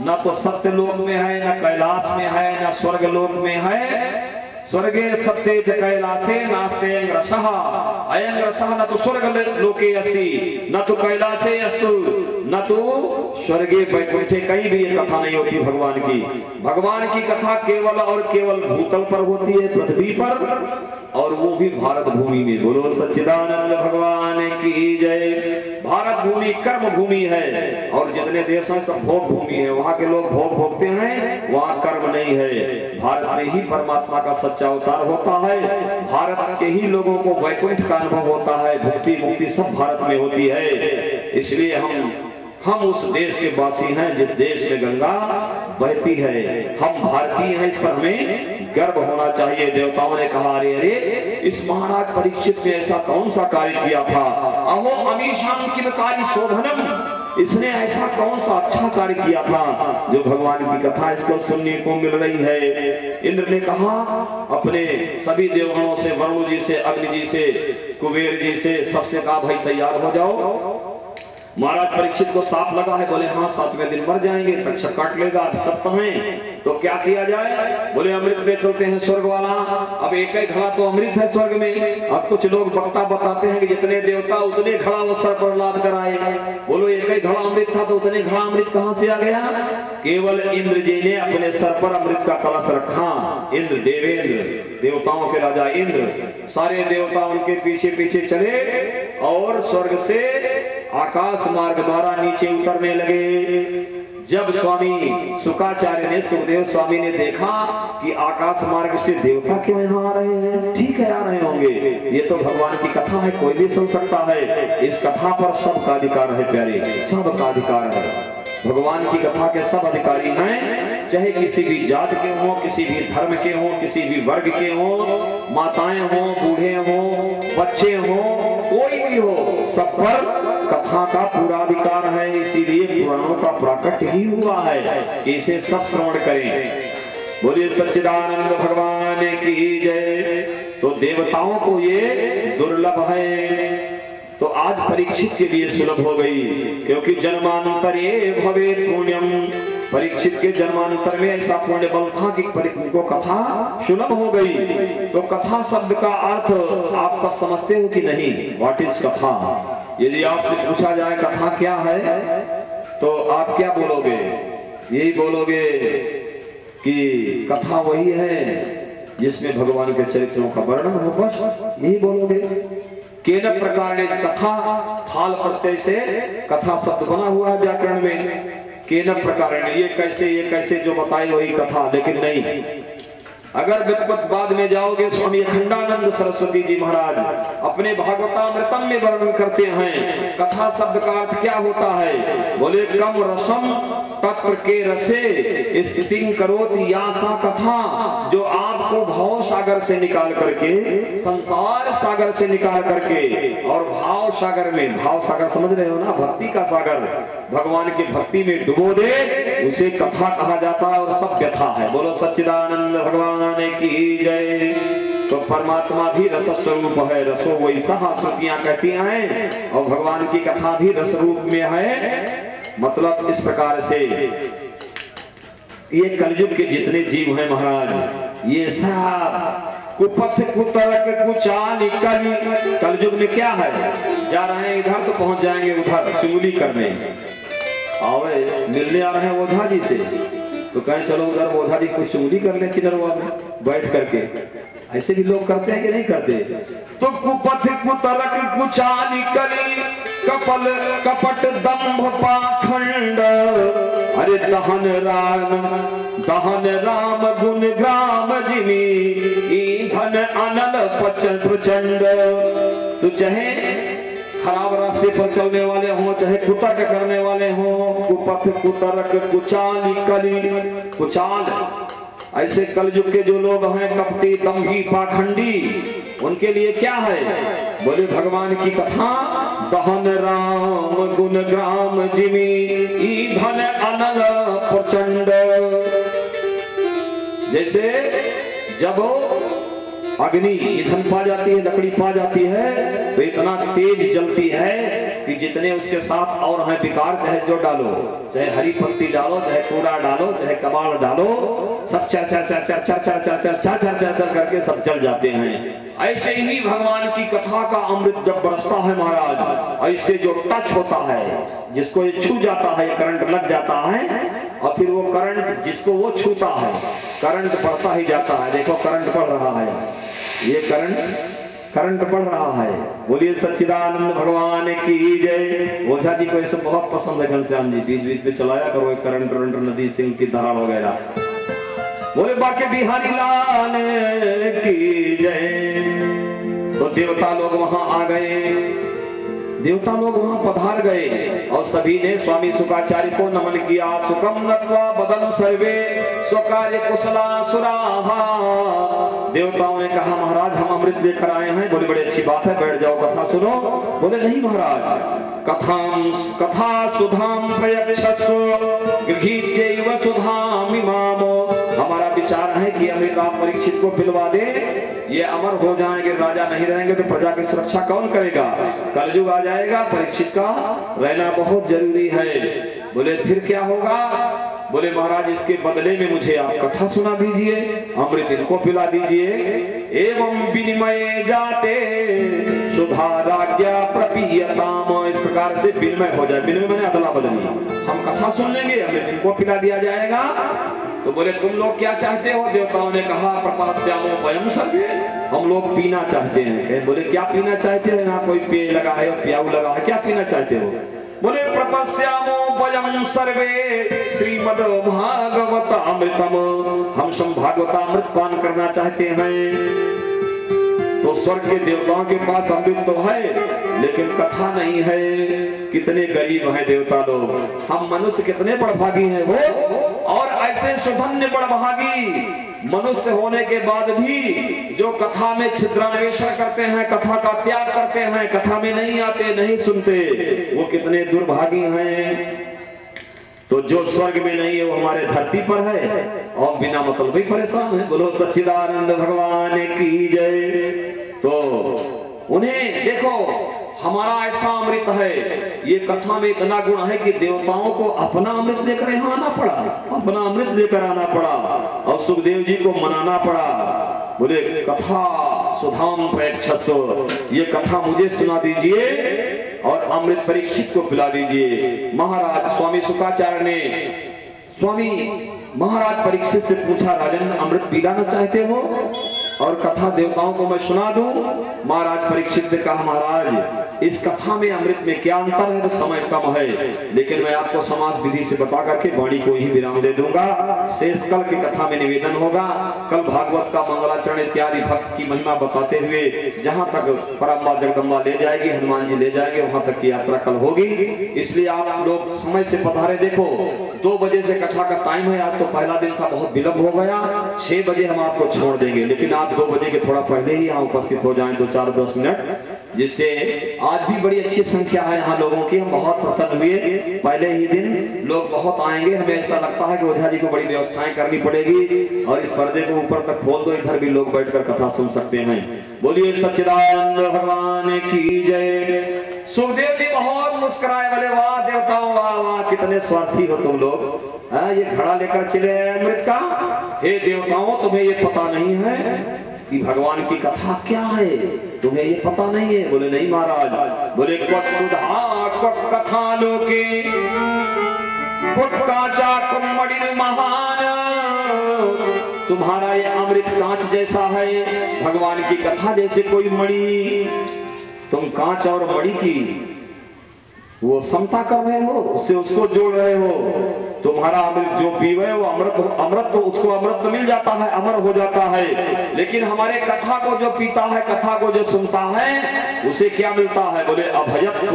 Speaker 6: न तो सत्यलोक में है, न कैलाश में है, न स्वर्गलोक में है। स्वर्गे सत्ये च कैलासे नास्ते अंग्रशः। अयंग्रशः न तो स्वर्ग लोके अस्ति, न तो कैलासे अस्तु, न तो स्वर्गे वैकुंठे, कहीं भी ये कथा नहीं होती भगवान की। भगवान की कथा केवल और केवल भूतल पर होती है, पृथ्वी पर, और वो भी भारत भूमि में। बोलो सच्चिदानंद भगवान की जय। भारत भूमि कर्म भूमि है, और जितने देश हैं सब भोग भूमि है। वहाँ के लोग भोग भोगते हैं, वहाँ कर्म नहीं है। भारत में ही परमात्मा का सच्चा अवतार होता है। भारत के ही लोगों को वैकुंठ का अनुभव होता है, भक्ति मुक्ति सब भारत में होती है। इसलिए हम उस देश के वासी हैं जिस देश में गंगा बहती है। हम भारतीय हैं, इस पर हमें गर्व होना चाहिए। देवताओं ने कहा अरे अरे इस महाराज परीक्षित ने ऐसा कौन सा कार्य किया था, अहो अमीशां किम कार्य शोभनम, इसने ऐसा कौन सा अच्छा कार्य किया था जो भगवान की कथा इसको सुनने को मिल रही है। इंद्र ने कहा अपने सभी देवगणों से, वरुण जी से, अग्नि जी से, कुबेर जी से, सबसे कहा भाई तैयार हो जाओ। महाराज परीक्षित को साफ लगा है, बोले हाँ 7वें दिन मर जाएंगे, तक्षक काट लेगा, अब सप्तम है तो क्या किया जाए। बोले अमृत ले चलते हैं स्वर्ग वाला। अब एक ही घड़ा तो अमृत है स्वर्ग में। अब कुछ लोग वक्ता बताते हैं कि जितने देवता उतने घड़ा वो सर पर लाद कर आए। बोलो एक ही घड़ा अमृत था तो उतने घड़ा अमृत कहां से आ गया। केवल इंद्र जी ने अपने सर पर अमृत का कलश रखा। इंद्र देवेंद्र, देवताओं के राजा इंद्र, सारे देवता उनके पीछे पीछे चले और स्वर्ग से आकाश मार्ग द्वारा नीचे उतरने लगे। जब स्वामी शुकाचार्य ने, सुखदेव स्वामी ने देखा कि आकाश मार्ग से देवता क्यों यहाँ आ रहे हैं, ठीक है आ रहे होंगे, ये तो भगवान की कथा है, कोई भी सुन सकता है। इस कथा पर सबका अधिकार है प्यारे, सबका अधिकार है। भगवान की कथा के सब अधिकारी हैं, चाहे किसी भी जात के हों, किसी भी धर्म के हों, किसी भी वर्ग के हों, माताएं हों, बूढ़े हों, बच्चे हों, कोई भी हो, सब पर कथा का पूरा अधिकार है। इसीलिए पुराणों का प्राकट्य ही हुआ है कि इसे सब श्रवण करें। बोलिए सच्चिदानंद भगवान की जय। तो देवताओं को ये दुर्लभ है, तो आज परीक्षित के लिए सुलभ हो गई, क्योंकि जन्मांतरे भवेत् पुण्यम। परीक्षित के जन्मांतर में ऐसा पुण्य बल था कि को कथा सुलभ हो गई। तो कथा शब्द का अर्थ आप सब समझते हो कि नहीं, व्हाट इज कथा। यदि आपसे पूछा जाए कथा क्या है तो आप क्या बोलोगे, यही बोलोगे कि कथा वही है जिसमें भगवान के चरित्रों का वर्णन हो, बस यही बोलोगे। केन प्रकार ने कथा, थाल प्रत्यय से कथा शब्द बना हुआ है व्याकरण में। केन प्रकार ने ये कैसे जो बताए वही कथा, लेकिन नहीं। अगर विपत बाद में जाओगे, स्वामी अखंडानंद सरस्वती जी महाराज अपने भागवतामृतम में वर्णन करते हैं कथा शब्द का अर्थ क्या होता है। बोले कम रसम तत्व के रसे स्थितिं करोति या सा कथा, जो आपको भाव सागर से निकाल करके, संसार सागर से निकाल करके और भाव सागर में, भाव सागर समझ रहे हो ना, भक्ति का सागर, भगवान की भक्ति में डुबो दे, उसे कथा कहा जाता है और सब व्यथा है। बोलो सच्चिदानंद भगवान की जय। तो परमात्मा भी रस स्वरूप है, रसो वैसा श्रुतियां कहती हैं, और भगवान की कथा भी रस रूप में है। मतलब इस प्रकार से ये कलयुग के जितने जीव हैं महाराज, ये सब कुपथ कुतर्क कुचाल कली, कलयुग में क्या है, जा रहे हैं इधर तो पहुंच जाएंगे उधर चुगली करने, आवे मिलने आ रहे हैं ओझा जी से तो कहें चलो उधर ओझा जी कुछ चुगली कर ले किधर बैठ करके। ऐसे भी लोग करते हैं कि नहीं करते। तो कुपथ कुतर्क कुचाल कली कपल कपट दंभ पाखंड, अरे दहन राम गुण ग्राम जिनी ईंधन अनल प्रचंड। तो चाहे खराब रास्ते पर चलने वाले हों, चाहे कुतर्क करने वाले हों, कुपथ कुतर्क कुचाल कली, कुचाल ऐसे कलयुग के जो लोग हैं, कपटी दंभी पाखंडी, उनके लिए क्या है, बोले भगवान की कथा, दहन राम गुण ग्राम जिमी ईंधन अनल प्रचंड। जैसे जब अग्नि ईंधन पा जाती है, लकड़ी पा जाती है, तो इतना तेज जलती है कि जितने उसके साथ और हैं विकार, चाहे जो डालो, चाहे हरी पत्ती डालो, चाहे कूड़ा डालो, चाहे कबाड़ डालो, सब चर चर चर चर चर चर चर चर चर चर चर चर करके सब जल जाते हैं। ऐसे ही भगवान की कथा का अमृत जब बरसता है महाराज, ऐसे जो टच होता है, जिसको ये छू जाता है, करंट लग जाता है, और फिर वो करंट जिसको वो छूता है, करंट बढ़ता ही जाता है। देखो करंट बढ़ रहा है, ये करंट बढ़ रहा है। बोलिए सच्चिदानंद भगवान की जय। ओझा जी को ये सब बहुत पसंद है, घनश्याम जी बीच बीच में चलाया करो करंट नदी सिंह की धारा वगैरह। बोले बाके बिहारी लाल की जय। तो देवता लोग वहां आ गए, देवता लोग वहां पधार गए और सभी ने स्वामी शुकाचार्य को नमन किया। सुखम नत्वा बदन सर्वे स्वकार्य कुशला सुराहा। देवताओं ने कहा महाराज हम अमृत लेकर आए हैं। बोले बड़ी अच्छी बात है, बैठ जाओ कथा सुनो। बोले नहीं महाराज, कथा सुधाम प्रयच्छस्व गृहीत्यैव सुधाम इमाम। हमारा विचार है कि अमृत आप परीक्षित को पिलवा दे, ये अमर हो जाएंगे, राजा नहीं रहेंगे तो प्रजा की सुरक्षा कौन करेगा? कलयुग आ जाएगा, परीक्षित का रहना बहुत जरूरी है। बोले फिर क्या होगा? बोले महाराज इसके बदले में मुझे आप कथा सुना दीजिए, अमृत इनको पिला दीजिए। एवं विनिमय जाते सुधाराज्ञा प्रपीयताम। इस प्रकार से विनिमय हो जाए, विनिमय मैंने अदला बदली, हम कथा सुन लेंगे, अमृत इनको पिला दिया जाएगा। तो बोले तुम लोग क्या चाहते हो? देवताओं ने कहा प्रपास्यामो वयम सर्वे, हम लोग पीना चाहते हैं। बोले क्या पीना चाहते हो? यहाँ कोई पेय लगा है और प्याऊ लगा है, क्या पीना चाहते हो? बोले प्रपस्यामो वयम सर्वे श्रीमद् भागवत अमृतम, हम सम भागवतामृत पान करना चाहते हैं। तो स्वर्ग के देवताओं के पास अमृत तो है लेकिन कथा नहीं है। कितने गरीब हैं देवता लोग, हम मनुष्य कितने बड़भागी हैं वो। और ऐसे सुधन्य बड़भागी मनुष्य होने के बाद भी जो कथा में छिद्रान्वेषण करते हैं, कथा का त्याग करते हैं, कथा में नहीं आते, नहीं सुनते, वो कितने दुर्भागी हैं। तो जो स्वर्ग में नहीं है वो हमारे धरती पर है और बिना मतलब ही परेशान है। बोलो सच्चिदानंद भगवान की जय। तो उन्हें देखो हमारा ऐसा अमृत है, ये कथा में इतना गुण है कि देवताओं को अपना अमृत लेकर यहाँ आना पड़ा, अपना अमृत लेकर आना पड़ा और सुखदेव जी को मनाना पड़ा। बोले कथा सुधाम प्रेक्षस्व, ये कथा मुझे सुना दीजिए और अमृत परीक्षित को पिला दीजिए। महाराज स्वामी शुकाचार्य ने स्वामी महाराज परीक्षित से पूछा, राजन अमृत पिलाना चाहते हो और कथा देवताओं को मैं सुना दूं? महाराज परीक्षित ने कहा महाराज इस कथा में अमृत में क्या अंतर है? समय कम है लेकिन मैं आपको समास विधि से बता करके वाणी को ही विराम दे दूंगा। शेष कल की कथा में निवेदन होगा। कल भागवत का मंगलाचरण इत्यादि भक्त की महिमा बताते हुए जहां तक परम्बा जगदम्बा ले जाएगी, हनुमान जी ले जाएंगे, वहां तक की यात्रा कल होगी। इसलिए आप लोग समय से पधारे। देखो 2 बजे से कथा का टाइम है, आज तो पहला दिन था, बहुत विलंब हो गया। 6 बजे हम आपको छोड़ देंगे लेकिन आप 2 बजे के थोड़ा पहले ही यहाँ उपस्थित हो जाएं, 2-4-10 मिनट, जिससे आज भी बड़ी अच्छी संख्या है यहाँ लोगों की। हम बहुत प्रसन्न हुए, पहले ही दिन लोग बहुत आएंगे। हमें ऐसा लगता है कि ओझा जी को बड़ी व्यवस्थाएं करनी पड़ेगी और इस पर्दे को ऊपर तक खोल दो, इधर भी लोग बैठकर कथा सुन सकते हैं। बोलिए सच्चिदानंद भगवान की जय। सुखदेव जी बहुत मुस्कुराए, बोले वाह देवताओं वाह वाह, कितने स्वार्थी हो तुम लोग। ये घड़ा लेकर चले अमृत का। हे देवताओं तुम्हें ये पता नहीं है कि भगवान की कथा क्या है? तुम्हें ये पता नहीं है? बोले नहीं महाराज। बोले वसुधा कथा लोके कांचा कुम्मणि महान, तुम्हारा ये अमृत कांच जैसा है, भगवान की कथा जैसे कोई मणि। तुम कांच और मणि की वो समता कर रहे हो, उससे उसको जोड़ रहे हो। तुम्हारा अमृत जो पीवे वो अमृत तो उसको अमृत तो मिल जाता है, अमर हो जाता है। लेकिन हमारे कथा को जो पीता है, कथा को जो सुनता है, उसे क्या मिलता है? बोले अभयत्व।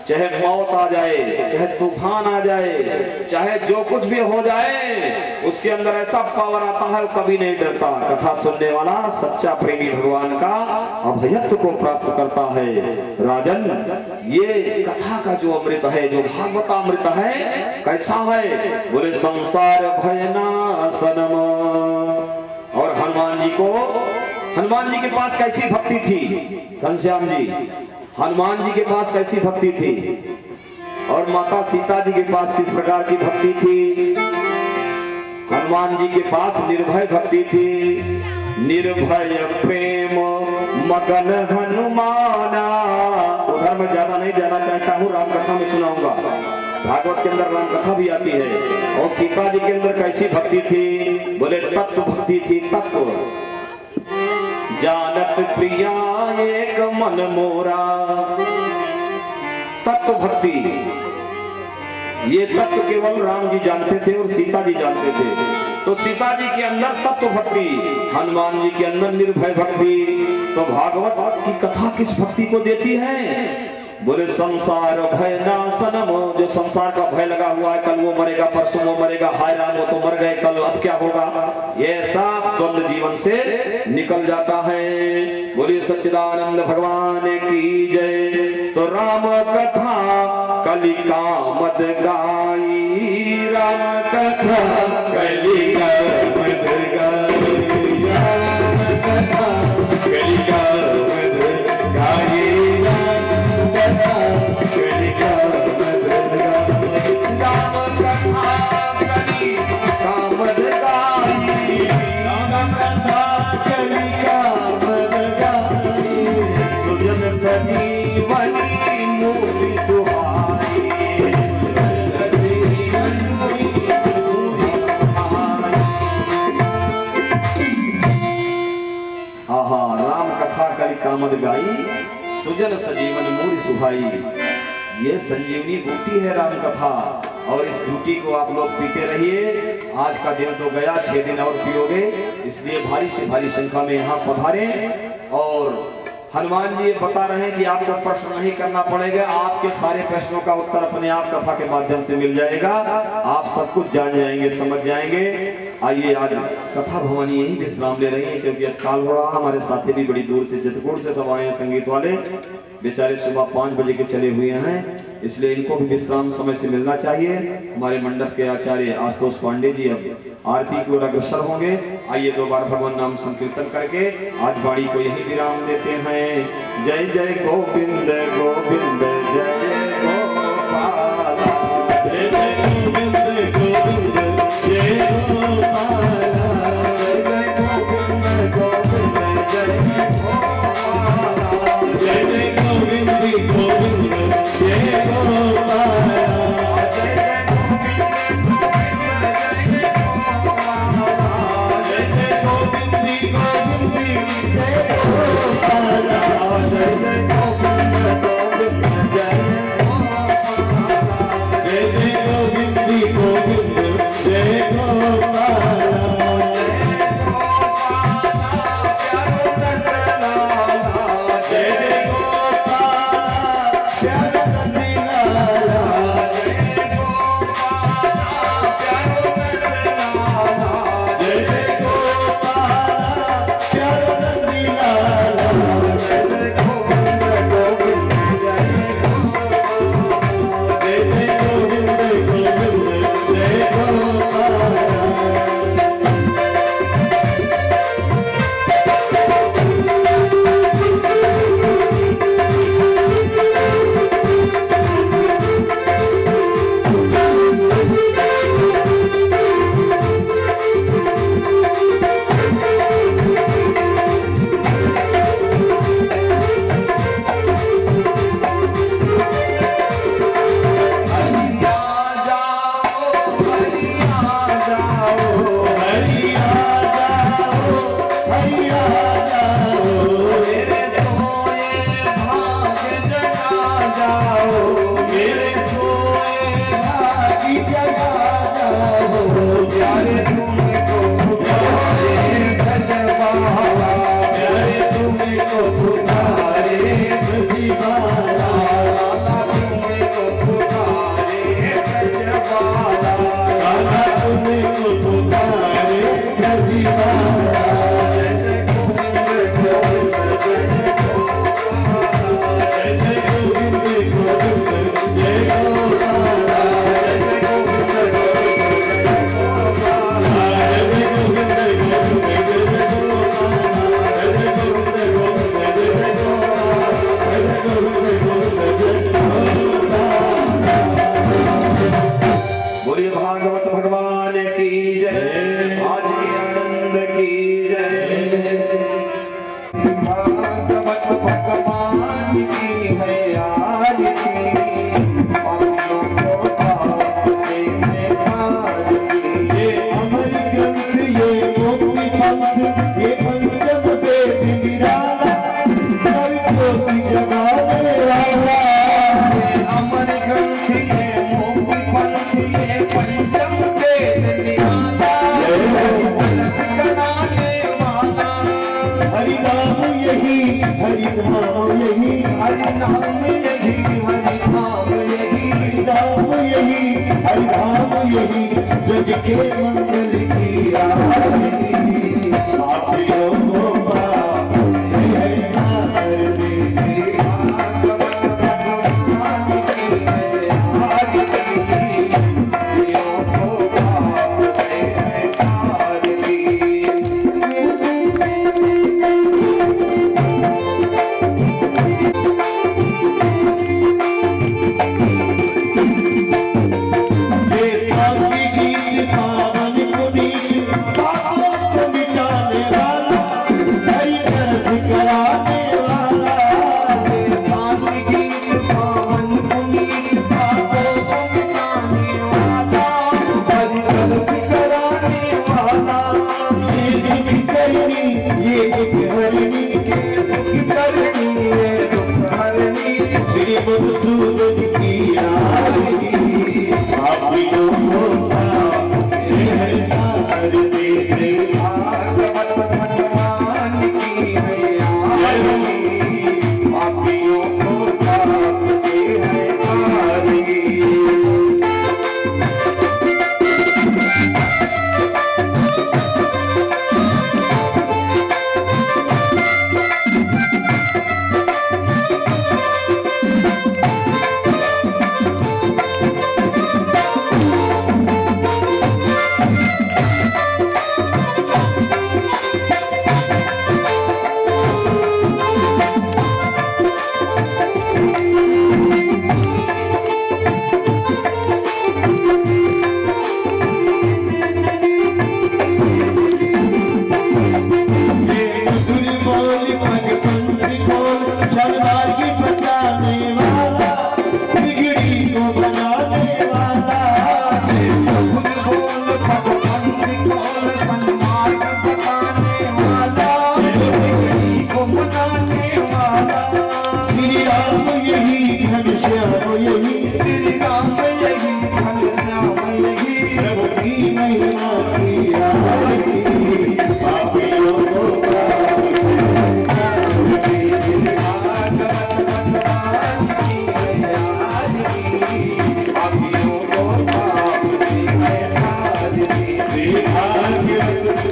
Speaker 6: चाहे मौत आ जाए, चाहे तूफान आ जाए, चाहे जो कुछ भी हो जाए, उसके अंदर ऐसा पावर आता है वो कभी नहीं डरता। कथा सुनने वाला सच्चा प्रेमी भगवान का अभयत्व को प्राप्त करता है। राजन ये कथा का जो अमृत है, जो भागवतामृत है, कैसा है? बोले संसार भयनाशनम। और हनुमान जी के पास कैसी भक्ति थी? घनश्याम जी, हनुमान जी के पास कैसी भक्ति थी? और माता सीता जी के पास किस प्रकार की भक्ति थी? हनुमान जी के पास निर्भय भक्ति थी। निर्भय प्रेम मगन हनुमाना। उधर मैं ज्यादा नहीं जाना चाहता हूँ, रामकथा में सुनाऊंगा। भागवत के अंदर रामकथा भी आती है। और सीता जी के अंदर कैसी भक्ति थी? बोले तत्व भक्ति थी। तत्व जानत प्रिया एक मन मोरा। तत्व भक्ति, ये तत्व केवल राम जी जानते थे और सीता जी जानते थे। तो सीता जी के अंदर तत्व भक्ति, हनुमान जी के अंदर निर्भय भक्ति। तो भागवत की कथा किस भक्ति को देती है? बोले संसार भय नाशन, जो संसार का भय लगा हुआ है, कल वो मरेगा, परसों वो मरेगा, हाय राम वो तो मर गए, कल अब क्या होगा, ये सब द्वंद जीवन से निकल जाता है। बोले सच्चिदानंद भगवान की जय। तो राम कथा कलिका मद गाई, राम कथा कलिका मद गाई, राम कथा कलिका मद गाई, कामद गाई, सुजन सजीवन मूरी सुहाई। ये संजीवनी बूटी है राम कथा, और इस बूटी को आप लोग पीते रहिए। आज का दिन तो गया, 6 दिन और पियोगे, इसलिए भारी से भारी संख्या में यहाँ पधारे। और हनुमान जी ये बता रहे हैं कि आपको प्रश्न नहीं करना पड़ेगा, आपके सारे प्रश्नों का उत्तर अपने आप कथा के माध्यम से मिल जाएगा, आप सब कुछ जान जाएंगे, समझ जाएंगे। आइए आज कथा भवानी यही विश्राम ले रही है, क्योंकि काल हो रहा। हमारे साथी भी बड़ी दूर से चित्रकूट से सब आए हैं, संगीत वाले बेचारे सुबह 5 बजे के चले हुए हैं, इसलिए इनको भी विश्राम समय से मिलना चाहिए। हमारे मंडप के आचार्य आशुतोष पांडे जी अब आरती की ओर अग्रसर होंगे। आइए 2 बार भगवान नाम संकीर्तन करके आज वाणी को यही विराम देते हैं। जय जय गोविंद गोविंद, जय जय गोपाल, जय जय गोविंद गोविंद, जय गोपाल, जय जय गोविंद गोविंद, जय गोपाल, जय जय गोविंद गोविंद, जय गोपाल, जय जय जय जय गोविंद गोविंद, जय
Speaker 5: हरि धाम यही, हरि नाम यही, हरि धाम यही, हरि धाम यही, हरि धाम यही, जग के मंगल की आरती। आप लोगों का जय आरती, मधुसूदन की आरती। आप लोगों का जय आरती, श्री भागवत भगवान की है आरती। आप लोगों का जय आरती।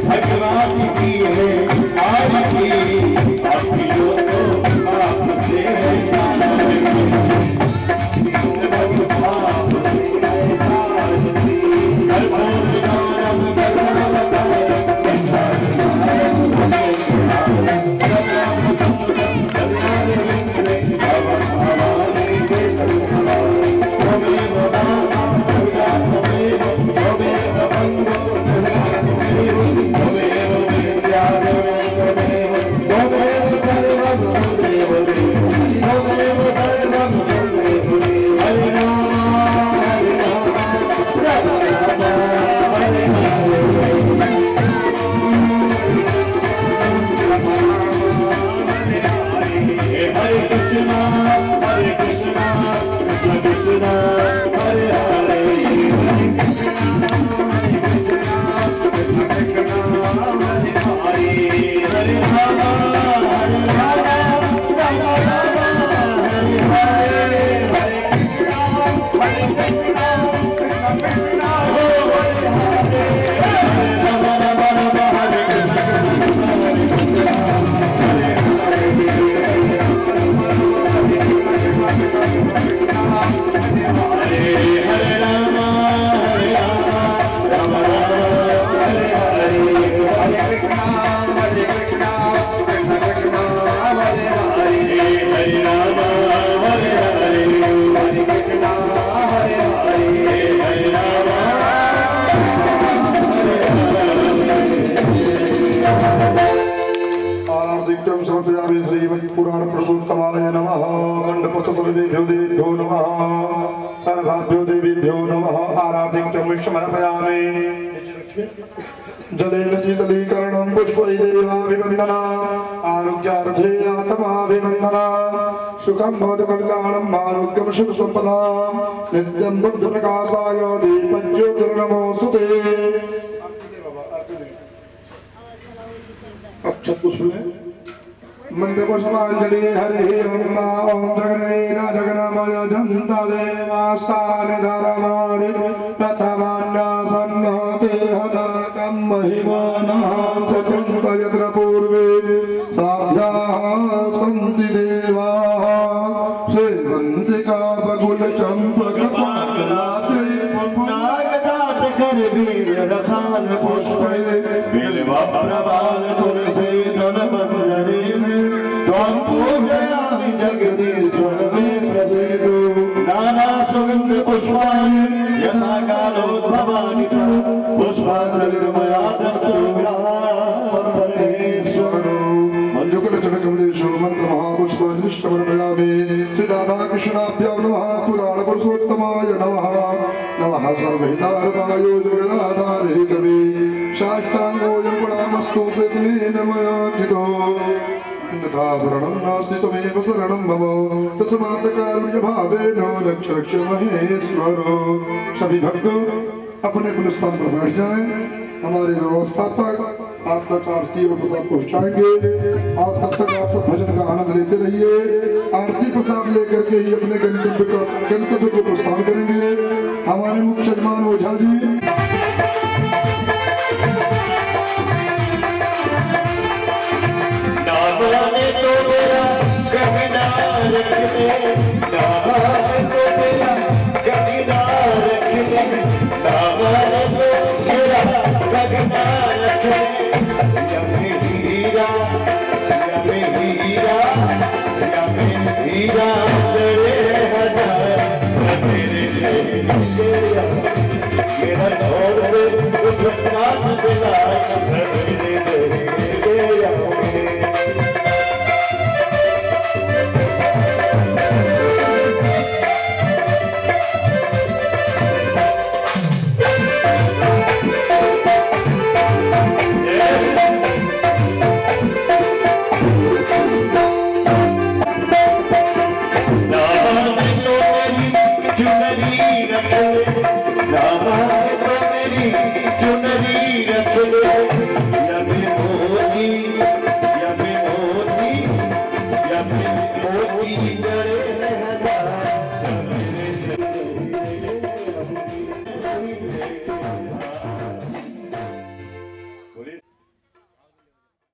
Speaker 5: भगवान की है आरती। आप लोगों का जय पुराण पुरुषोत्तमाय नमः। मंडपसुदेभ्यो देवेभ्यो नमः। सर्वाभ्यो देवेभ्यो नमः। आराधिक्यं विश्वमर्पयामि। जलेन शीतलीकरणं पुष्पैदेवाभिवन्दना आरोग्यार्थे आत्माभिवन्दना सुखं भवतु कल्याणं आरोग्यं सुखसम्पदां नित्यं बुद्धप्रकाशाय दीपज्योतिर्नमोऽस्तुते। अक्षत पुष्प में
Speaker 2: मंत्रपुष्पांजलि हरि ओम जगनेन जगन्मय जन्ता देवास्तानि धर्माणि प्रथमान्यासन्नते हनकं महिमानः सचिन्तयत्र पूर्वे साध्याः सन्ति देवाः सेवन्ति कापकुलचम्पकपाटलाते पुण्डागदात करवीर रसाल पुष्पे बिल्वप्रवाल तुलसी दलमंजरी त्वं पूजयामि जगदीश्वर मे प्रसीदो नाना सुगंध पुष्पाणि यथा कालोद्भवानि च पुष्पाञ्जलिर्मया दत्तो परेश्वरो मंजुकुलचनकमलेश्वर मंत्र महापुष्पाञ्जलिष्टमर्पयामि श्री राधा कृष्णाभ्यां नमः पुराण पुरुषोत्तमाय नमः नमः सर्वहितार्थाय जगदाधारे कवे साष्टांगोऽयं प्रणामस्तु कृतनेन मया कृतो अन्यथा शरणं नास्ति त्वमेव शरणं मम तस्मात् कारुण्यभावेन रक्ष रक्ष महेश्वर। सभी भक्त अपने अपने स्थान पर बैठ जाएं। हमारे व्यवस्थापक आप तक आरती और प्रसाद पहुंचाएंगे। आप तब तक आप सब भजन का आनंद लेते रहिए। आरती प्रसाद लेकर के ही अपने गंतव्य को प्रस्थान करेंगे। हमारे मुख्य यजमान ओझा जी
Speaker 5: नामाने तो मेरा गगना रख दे, नामाने तो मेरा गगना रख दे, नामाने तो मेरा गगना रख दे। यमे हीरा, यमे हीरा, यमे हीरा तेरे हजार तेरे तेरा मेरा छोड़ दे कुछ कान दिला तेरे तेरा मोती